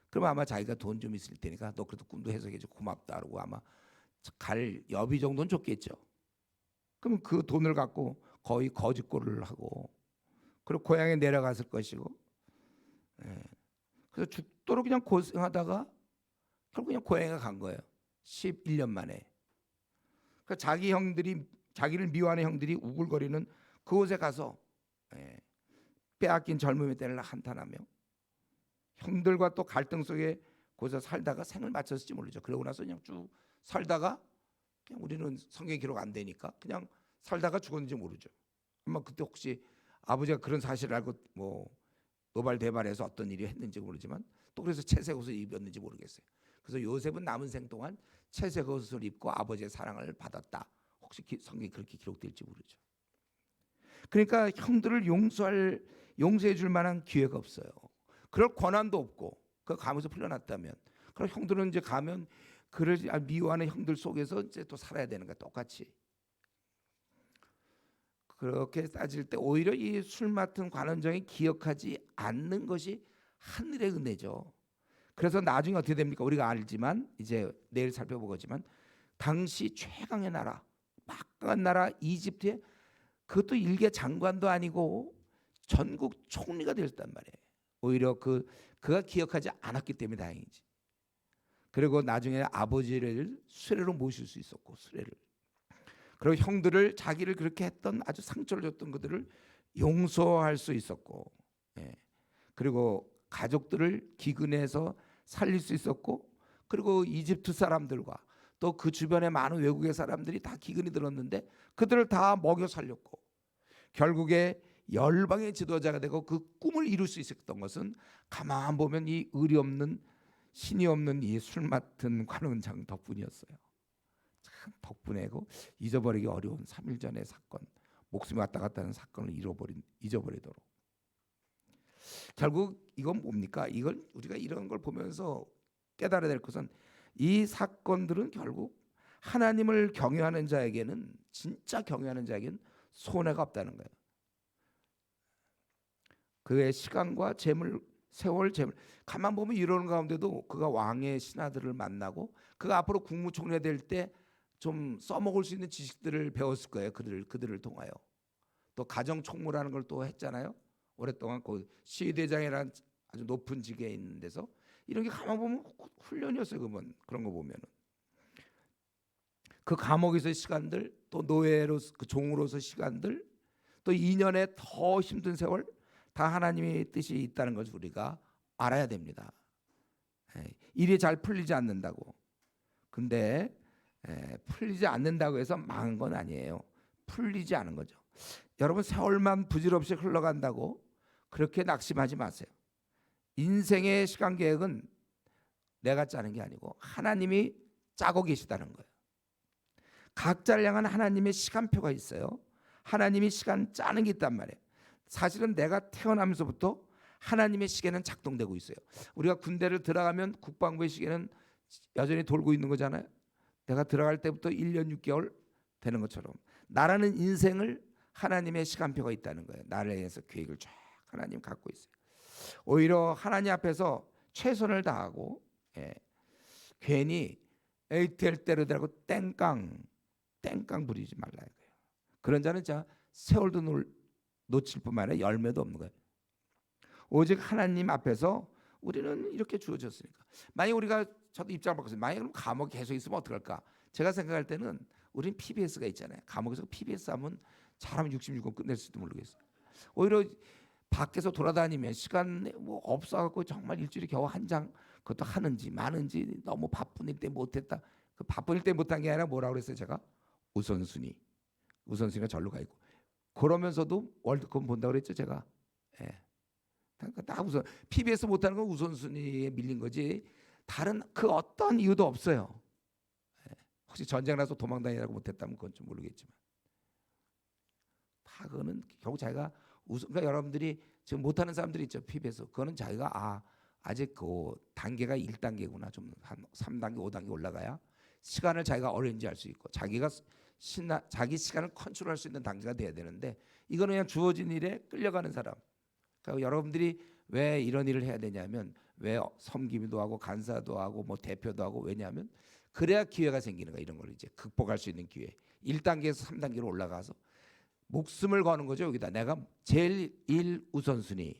그럼 아마 자기가 돈 좀 있을 테니까 너 그래도 꿈도 해석해줘 고맙다 그러고 아마 갈 여비 정도는 줬겠죠. 그럼 그 돈을 갖고 거의 거짓골을 하고 그리고 고향에 내려갔을 것이고 그래서 죽도록 그냥 고생하다가 결국 그냥 고향에 간 거예요. 11년 만에. 그러니까 자기 형들이 자기를 미워하는 형들이 우글거리는 그곳에 가서 빼앗긴 젊음의 때를 한탄하며 형들과 또 갈등 속에 거기서 살다가 생을 마쳤을지 모르죠. 그러고 나서 그냥 쭉 살다가 그냥 우리는 성경 기록 안 되니까 그냥 살다가 죽었는지 모르죠. 아마 그때 혹시 아버지가 그런 사실을 알고 노발대발해서 어떤 일이 했는지 모르지만 또 그래서 채색 옷을 입었는지 모르겠어요. 그래서 요셉은 남은 생 동안 채색 옷을 입고 아버지의 사랑을 받았다. 혹시 성경이 그렇게 기록될지 모르죠. 그러니까 형들을 용서해 줄 만한 기회가 없어요. 그럴 권한도 없고 그 감옥에서 풀려났다면 그럼 형들은 이제 가면 그를 미워하는 형들 속에서 이제 또 살아야 되는 거야. 똑같이. 그렇게 따질 때 오히려 이 술 맡은 관원장이 기억하지 않는 것이 하늘의 은혜죠. 그래서 나중에 어떻게 됩니까? 우리가 알지만 이제 내일 살펴보겠지만 당시 최강의 나라, 막강한 나라 이집트에 그것도 일개 장관도 아니고 전국 총리가 되었단 말이에요. 오히려 그가 기억하지 않았기 때문에 다행이지. 그리고 나중에 아버지를 수레로 모실 수 있었고 수레를. 그리고 형들을 자기를 그렇게 했던 아주 상처를 줬던 그들을 용서할 수 있었고, 예. 그리고 가족들을 기근해서 살릴 수 있었고, 그리고 이집트 사람들과 또 그 주변의 많은 외국의 사람들이 다 기근이 들었는데 그들을 다 먹여 살렸고, 결국에 열방의 지도자가 되고 그 꿈을 이룰 수 있었던 것은 가만 보면 이 의리 없는 신이 없는 이 술 맡은 관원장 덕분이었어요. 참 덕분에고 잊어버리기 어려운 3일 전의 사건, 목숨이 왔다 갔다 하는 사건을 잊어버리도록. 결국 이건 뭡니까? 이건 우리가 이런 걸 보면서 깨달아야 될 것은 이 사건들은 결국 하나님을 경외하는 자에게는, 진짜 경외하는 자에게는 손해가 없다는 거예요. 그의 시간과 재물, 세월, 재물, 가만 보면 이러는 가운데도 그가 왕의 신하들을 만나고 그가 앞으로 국무총리 될 때 좀 써먹을 수 있는 지식들을 배웠을 거예요. 그들을 통하여. 또 가정총무라는 걸 또 했잖아요. 오랫동안 그 시대장이라는 아주 높은 직에 있는 데서 이런 게 가만 보면 훈련이었어요. 그런 거 보면은 그 감옥에서의 시간들, 또 노예로 그 종으로서 시간들, 또 2년의 더 힘든 세월, 다 하나님의 뜻이 있다는 것을 우리가 알아야 됩니다. 일이 잘 풀리지 않는다고. 근데 풀리지 않는다고 해서 망한 건 아니에요. 풀리지 않은 거죠. 여러분, 세월만 부질없이 흘러간다고 그렇게 낙심하지 마세요. 인생의 시간 계획은 내가 짜는 게 아니고 하나님이 짜고 계시다는 거예요. 각자를 향한 하나님의 시간표가 있어요. 하나님이 시간 짜는 게 있단 말이에요. 사실은 내가 태어나면서부터 하나님의 시계는 작동되고 있어요. 우리가 군대를 들어가면 국방부의 시계는 여전히 돌고 있는 거잖아요. 내가 들어갈 때부터 1년 6개월 되는 것처럼 나라는 인생을 하나님의 시간표가 있다는 거예요. 나를 위해서 계획을 쫙 하나님 갖고 있어요. 오히려 하나님 앞에서 최선을 다하고 괜히 에이텔 때려대라고 땡깡 부리지 말라는 거예요. 그런 자는 자 세월도 놓칠 뿐만 아니라 열매도 없는 거예요. 오직 하나님 앞에서 우리는 이렇게 주어졌으니까. 만약 우리가, 저도 입장을 바꿨어요. 만약 그럼 감옥에 계속 있으면 어떡할까? 제가 생각할 때는 우린 PBS가 있잖아요. 감옥에서 PBS 하면 잘하면 66건 끝낼 수도 모르겠어요. 오히려 밖에서 돌아다니면 시간 뭐 없어갖고 정말 일주일에 겨우 한 장, 그것도 하는지 마는지 너무 바쁜 일 때 못했다. 그 바쁜 일 때 못한 게 아니라 뭐라고 그랬어요 제가? 우선순위가 절로 가 있고, 그러면서도 월드컵 본다고 그랬죠 제가. 다 우선 PBS 못하는 건 우선순위에 밀린 거지 다른 그 어떤 이유도 없어요. 혹시 전쟁 나서 도망다니라고 못했다면 그건 좀 모르겠지만 다 그거는 결국 자기가 그러니까 여러분들이 지금 못하는 사람들이 있죠 PBS. 그거는 자기가 아직 그 단계가 1단계구나, 좀 한 3단계 5단계 올라가야 시간을 자기가 어렌지 할 수 있고 자기가 자기 시간을 컨트롤할 수 있는 단계가 돼야 되는데, 이거는 그냥 주어진 일에 끌려가는 사람. 그러니까 여러분들이 왜 이런 일을 해야 되냐면, 왜 섬기기도 하고 간사도 하고 뭐 대표도 하고, 왜냐하면 그래야 기회가 생기는 거야. 이런 걸 이제 극복할 수 있는 기회. 1단계에서 3단계로 올라가서 목숨을 거는 거죠. 여기다 내가 제일 1우선순위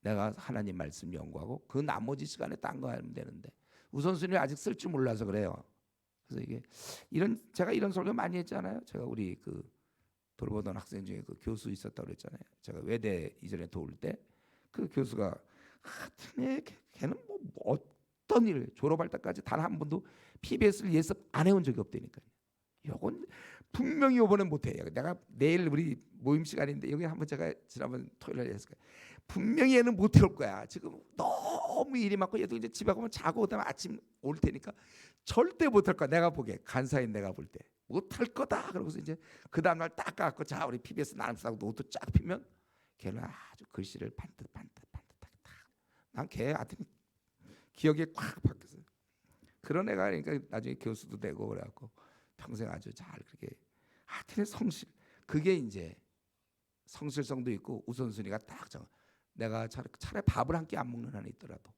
내가 하나님 말씀 연구하고 그 나머지 시간에 딴 거 하면 되는데 우선순위를 아직 쓸 줄 몰라서 그래요. 그래서 이게 제가 이런 설교 많이 했잖아요. 제가 우리 그 돌보던 학생 중에 그 교수 있었다고 그랬잖아요. 제가 외대 이전에 도울 때 그 교수가 하여튼 걔는 뭐 어떤 일 졸업할 때까지 단 한 번도 PBS를 예습 안 해온 적이 없다니까요. 요건 분명히 이번엔 못해. 내가 내일 우리 모임 시간인데 여기 한번 제가 지난번 토요일에 했을 거야. 분명히 얘는 못 해올 거야. 지금 너무 일이 많고 얘도 이제 집에 가면 자고 그다음에 아침 올 테니까 절대 못 할 거야. 내가 보기에 간사인 내가 볼 때. 못할 거다. 그러고서 이제 그 다음날 딱 갖고 자 우리 PBS 나눔사고 노트 쫙 피면 걔는 아주 글씨를 반듯하게 딱. 난 걔 하여튼 기억에 꽉 박혔어요. 그런 애가 그러니까 나중에 교수도 되고 그래갖고 평생 아주 잘 그렇게 하여튼 성실. 그게 이제 성실성도 있고 우선순위가 딱 정해. 내가 차라리 밥을 한 끼 안 먹는 한이 있더라도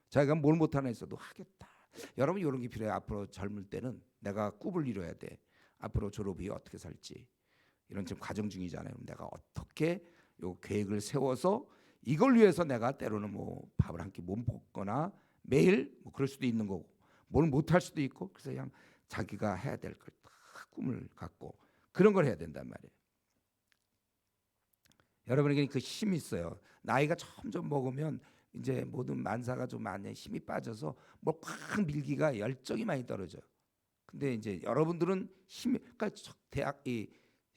자기가 뭘 못하나 있어도 하겠다. 여러분 이런 게 필요해요. 앞으로 젊을 때는 내가 꿈을 이뤄야 돼. 앞으로 졸업 이후 어떻게 살지 이런 지금 과정 중이잖아요. 내가 어떻게 요 계획을 세워서 이걸 위해서 내가 때로는 뭐 밥을 한 끼 못 먹거나 매일 뭐 그럴 수도 있는 거고 뭘 못할 수도 있고 그래서 그냥 자기가 해야 될 걸 딱 꿈을 갖고 그런 걸 해야 된단 말이에요. 여러분에게 그 힘이 있어요. 나이가 점점 먹으면 이제 모든 만사가 좀 많이 힘이 빠져서 뭘 꽉 밀기가 열정이 많이 떨어져. 근데 이제 여러분들은 힘이 그러니까 대학 이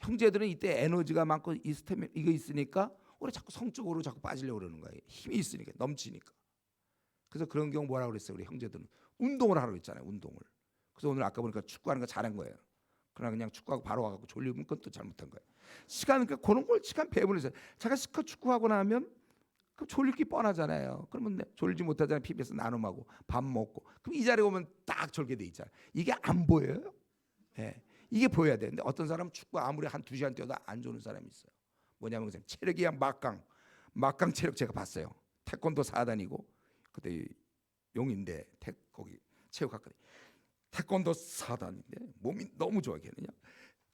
형제들은 이때 에너지가 많고 이 스태미 이거 있으니까 우리 자꾸 성적으로 자꾸 빠지려고 그러는 거예요. 힘이 있으니까 넘치니까. 그래서 그런 경우 뭐라 그랬어요? 우리 형제들은 운동을 하라고 했잖아요. 운동을. 그래서 오늘 아까 보니까 축구하는 거 잘한 거예요. 그러나 그냥 축구하고 바로 와갖고 졸리면 그건 또 잘못한 거예요. 시간 그러니까 그런 걸 시간 배분해서 제가 시커 축구하고 나면 그럼 졸릴 게 뻔하잖아요. 그러면 졸지 못하잖아요. PBS 나눔하고 밥 먹고 그럼 이 자리에 오면 딱 졸게 돼 있잖아요. 이게 안 보여요? 예. 이게 보여야 되는데 어떤 사람은 축구 아무리 한 2시간 뛰어도 안 좋은 사람이 있어요. 뭐냐면 체력이 그냥 막강 체력 제가 봤어요. 태권도 4단이고 그때 용인대 거기 체육학과 태권도 4단인데 몸이 너무 좋아 걔는요.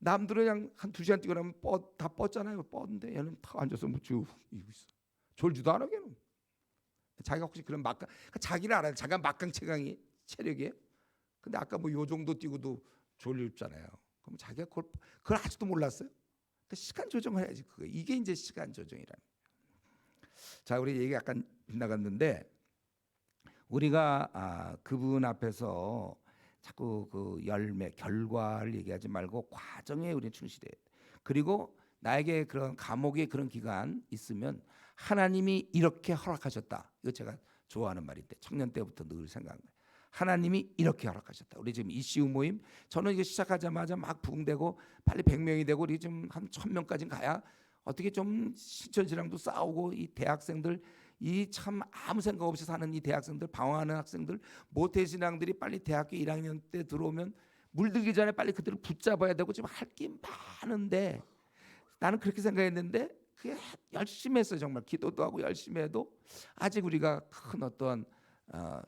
남들은 그냥 한 2시간 뛰고 나면 다 뻗잖아요. 뻗는데 얘는 다 앉아서 쭉 이러고 있어. 졸지도 않아 걔는. 자기가 혹시 그런 그러니까 자기를 알아요. 자기가 막강 체강이 체력이에요. 근데 아까 뭐 요 정도 뛰고도 졸립잖아요. 그럼 자기가 그걸 아직도 몰랐어요. 그러니까 시간 조정을 해야지 그거. 이게 이제 시간 조정이라는. 자 우리 얘기 약간 빗나갔는데 우리가 그분 앞에서 자꾸 그 열매 결과를 얘기하지 말고 과정에 우리 충실해야 돼. 그리고 나에게 그런 감옥의 그런 기간 있으면 하나님이 이렇게 허락하셨다. 이거 제가 좋아하는 말인데 청년 때부터 늘 생각한 거예요. 하나님이 이렇게 허락하셨다. 우리 지금 이시우 모임 저는 이거 시작하자마자 막 부흥되고 빨리 100명이 되고 우리 지금 한 1000명까지 가야 어떻게 좀 신천지랑도 싸우고 이 대학생들 이 참 아무 생각 없이 사는 이 대학생들 방황하는 학생들 모태신앙들이 빨리 대학교 1학년 때 들어오면 물들기 전에 빨리 그들을 붙잡아야 되고 지금 할 게 많은데 나는 그렇게 생각했는데 그게 열심히 했어요. 정말 기도도 하고 열심히 해도 아직 우리가 큰 어떤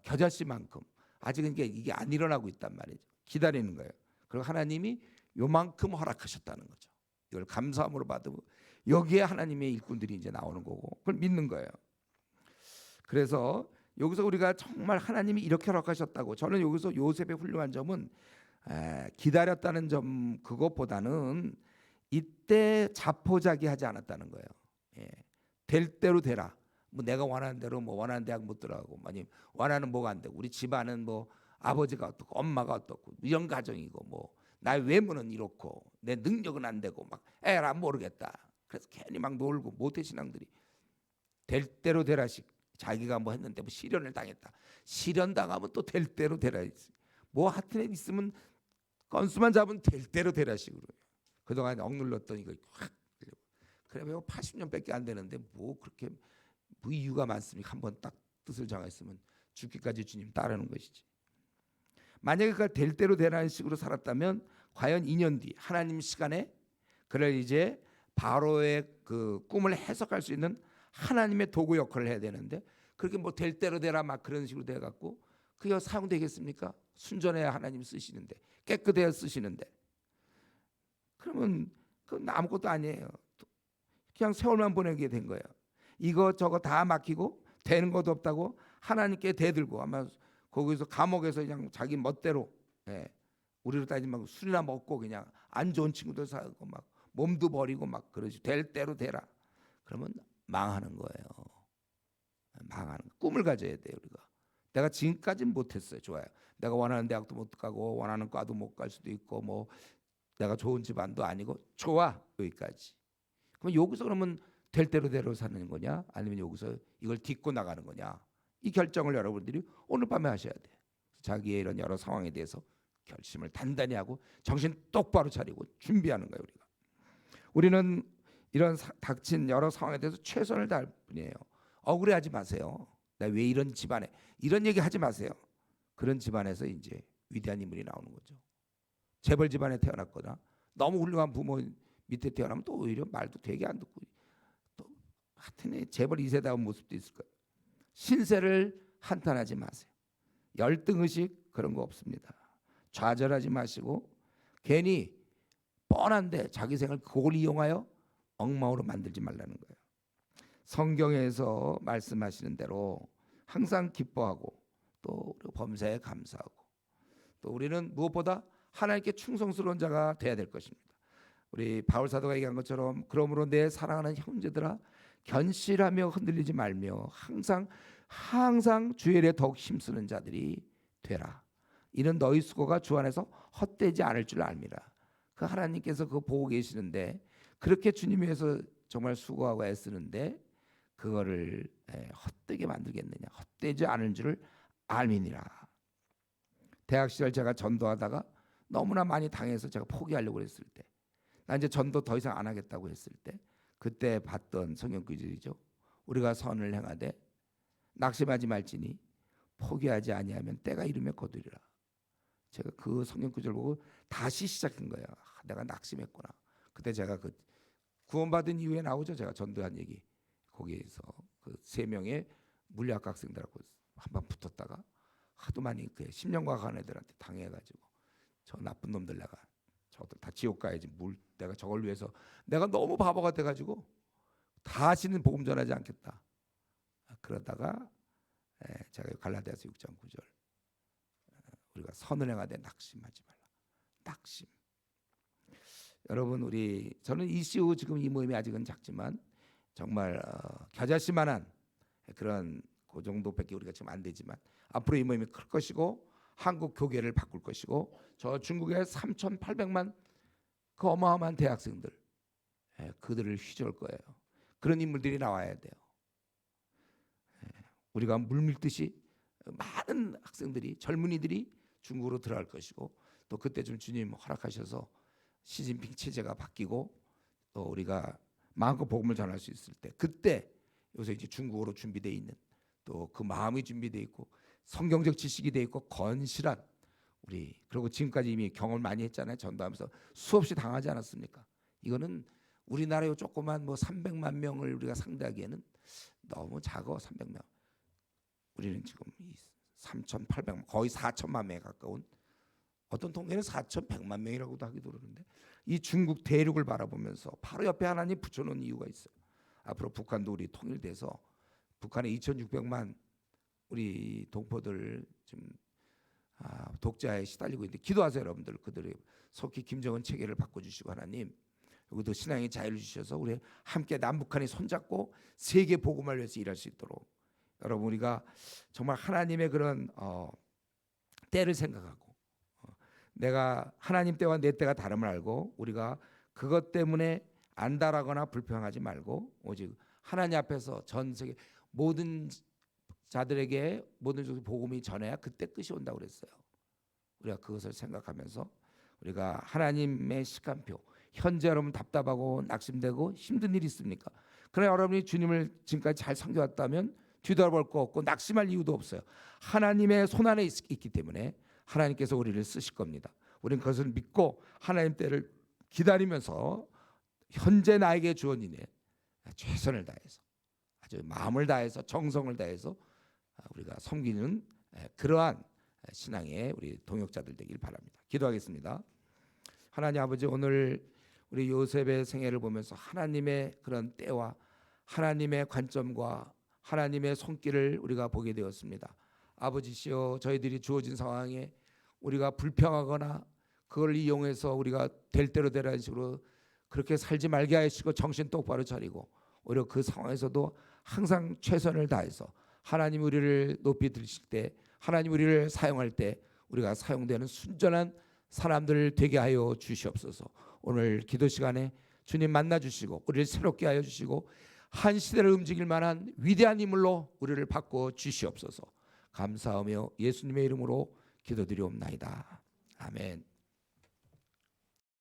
겨자씨만큼 아직은 이게 안 일어나고 있단 말이죠. 기다리는 거예요. 그리고 하나님이 요만큼 허락하셨다는 거죠. 이걸 감사함으로 받으고 여기에 하나님의 일꾼들이 이제 나오는 거고 그걸 믿는 거예요. 그래서 여기서 우리가 정말 하나님이 이렇게 허락하셨다고 저는 여기서 요셉의 훌륭한 점은 기다렸다는 점 그것보다는 이때 자포자기하지 않았다는 거예요. 예. 될 대로 되라. 뭐 내가 원하는 대로 뭐 원하는 대학 못 들어가고 아니면 원하는 뭐가 안 되고 우리 집안은 뭐 아버지가 어떻고 엄마가 어떻고 이런 가정이고 뭐 나의 외모는 이렇고 내 능력은 안 되고 막 에라 모르겠다. 그래서 괜히 막 놀고 모태신앙들이 될 대로 되라식 자기가 뭐 했는데 뭐 시련을 당했다. 시련 당하면 또 될 대로 되라. 뭐 하여튼 있으면 건수만 잡으면 될 대로 되라식으로. 그동안 억눌렀던 이거 확 그래 뭐 80년밖에 안 되는데 뭐 그렇게 뭐 이유가 많습니까? 한번 딱 뜻을 정했으면 죽기까지 주님 따르는 것이지. 만약에 그걸 될 대로 되라는 식으로 살았다면 과연 2년 뒤 하나님 시간에 그를 이제 바로의 그 꿈을 해석할 수 있는 하나님의 도구 역할을 해야 되는데 그렇게 뭐 될 대로 되라 막 그런 식으로 돼 갖고 그게 사용되겠습니까? 순전해야 하나님 쓰시는데 깨끗해야 쓰시는데 그러면 그건 아무것도 아니에요. 그냥 세월만 보내게 된 거예요. 이거 저거 다 막히고 되는 것도 없다고 하나님께 대들고 아마 거기서 감옥에서 그냥 자기 멋대로 우리로 따지면 술이나 먹고 그냥 안 좋은 친구들 사고 막 몸도 버리고 막 그러지 될 대로 되라. 그러면 망하는 거예요. 망하는 거. 꿈을 가져야 돼요 우리가. 내가 지금까지는 못했어요. 좋아요. 내가 원하는 대학도 못 가고 원하는 과도 못 갈 수도 있고 뭐 내가 좋은 집안도 아니고 좋아 여기까지. 그럼 여기서 그러면 될 대로 사는 거냐? 아니면 여기서 이걸 딛고 나가는 거냐? 이 결정을 여러분들이 오늘 밤에 하셔야 돼요. 자기의 이런 여러 상황에 대해서 결심을 단단히 하고 정신 똑바로 차리고 준비하는 거예요. 우리는 이런 닥친 여러 상황에 대해서 최선을 다할 뿐이에요. 억울해하지 마세요. 나 왜 이런 집안에 이런 얘기 하지 마세요. 그런 집안에서 이제 위대한 인물이 나오는 거죠. 재벌 집안에 태어났거나 너무 훌륭한 부모 밑에 태어나면 또 오히려 말도 되게 안 듣고 또 하여튼 재벌 2세다운 모습도 있을 거예요. 신세를 한탄하지 마세요. 열등의식 그런 거 없습니다. 좌절하지 마시고 괜히 뻔한데 자기 생을 그걸 이용하여 엉망으로 만들지 말라는 거예요. 성경에서 말씀하시는 대로 항상 기뻐하고 또 범사에 감사하고 또 우리는 무엇보다 하나님께 충성스러운 자가 돼야 될 것입니다. 우리 바울 사도가 얘기한 것처럼 그러므로 내 사랑하는 형제들아 견실하며 흔들리지 말며 항상 주의 일에 더욱 힘쓰는 자들이 되라. 이는 너희 수고가 주 안에서 헛되지 않을 줄 압니다. 그 하나님께서 그거 보고 계시는데 그렇게 주님 위해서 정말 수고하고 애쓰는데 그거를 헛되게 만들겠느냐. 헛되지 않을 줄을 알미니라. 대학 시절 제가 전도하다가 너무나 많이 당해서 제가 포기하려고 했을 때, 나 이제 전도 더 이상 안 하겠다고 했을 때, 그때 봤던 성경 구절이죠. 우리가 선을 행하되 낙심하지 말지니 포기하지 아니하면 때가 이르면 거두리라. 제가 그 성경 구절 보고 다시 시작한 거예요. 내가 낙심했구나. 그때 제가 그 구원받은 이후에 나오죠. 제가 전도한 얘기. 거기에서 그 3명의 물리학 학생들하고 한번 붙었다가 하도 많이 그 10년과 간 애들한테 당해가지고 저 나쁜 놈들 내가 저들 다 지옥 가야지 내가 저걸 위해서 내가 너무 바보가 돼가지고 다시는 복음 전하지 않겠다. 그러다가 제가 갈라디아서 6장 9절 우리가 선을 행하되 낙심하지 말라. 낙심. 여러분 저는 이슈 지금 이 모임이 아직은 작지만 정말 겨자씨만한 그런 그 정도밖에 우리가 지금 안 되지만 앞으로 이 모임이 클 것이고 한국 교계를 바꿀 것이고 저 중국의 3,800만 그 어마어마한 대학생들 그들을 휘저을 거예요. 그런 인물들이 나와야 돼요. 우리가 물밀듯이 많은 학생들이 젊은이들이 중국으로 들어갈 것이고 또 그때 좀 주님 허락하셔서 시진핑 체제가 바뀌고 또 우리가 마음껏 복음을 전할 수 있을 때 그때 요새 이제 중국어로 준비되어 있는 또 그 마음이 준비되어 있고 성경적 지식이 되어 있고 건실한 우리 그리고 지금까지 이미 경험을 많이 했잖아요. 전도하면서 수없이 당하지 않았습니까? 이거는 우리나라의 조그만 300만 명을 우리가 상대하기에는 너무 작아. 300명. 우리는 지금 3,800만 거의 4천만 명에 가까운 어떤 통계는 4,100만 명이라고도 하기도 그러는데 이 중국 대륙을 바라보면서 바로 옆에 하나님 붙여놓은 이유가 있어요. 앞으로 북한도 우리 통일돼서 북한의 2,600만 우리 동포들 지금 독자에 시달리고 있는데 기도하세요 여러분들. 그들이 속히 김정은 체계를 바꿔주시고 하나님 여기도 신앙의 자유를 주셔서 우리 함께 남북한이 손잡고 세계 복음을 위해서 일할 수 있도록 여러분 우리가 정말 하나님의 그런 때를 생각하고 내가 하나님 때와 내 때가 다름을 알고 우리가 그것 때문에 안달하거나 불평하지 말고 오직 하나님 앞에서 전 세계 모든 자들에게 모든 종의 복음이 전해야 그때 끝이 온다고 그랬어요. 우리가 그것을 생각하면서 우리가 하나님의 시간표 현재 여러분 답답하고 낙심되고 힘든 일이 있습니까? 그러나 여러분이 주님을 지금까지 잘 섬겨왔다면 뒤돌아볼 거 없고 낙심할 이유도 없어요. 하나님의 손안에 있기 때문에 하나님께서 우리를 쓰실 겁니다. 우리는 그것을 믿고 하나님 때를 기다리면서 현재 나에게 주어진 일에 최선을 다해서 아주 마음을 다해서 정성을 다해서 우리가 섬기는 그러한 신앙의 우리 동역자들 되길 바랍니다. 기도하겠습니다. 하나님 아버지 오늘 우리 요셉의 생애를 보면서 하나님의 그런 때와 하나님의 관점과 하나님의 손길을 우리가 보게 되었습니다. 아버지시여 저희들이 주어진 상황에 우리가 불평하거나 그걸 이용해서 우리가 될 대로 되라는 식으로 그렇게 살지 말게 하시고 정신 똑바로 차리고 오히려 그 상황에서도 항상 최선을 다해서 하나님 우리를 높이 들으실 때 하나님 우리를 사용할 때 우리가 사용되는 순전한 사람들 되게 하여 주시옵소서. 오늘 기도 시간에 주님 만나 주시고 우리를 새롭게 하여 주시고 한 시대를 움직일 만한 위대한 인물로 우리를 바꿔 주시옵소서. 감사하며 예수님의 이름으로 기도드리옵나이다. 아멘.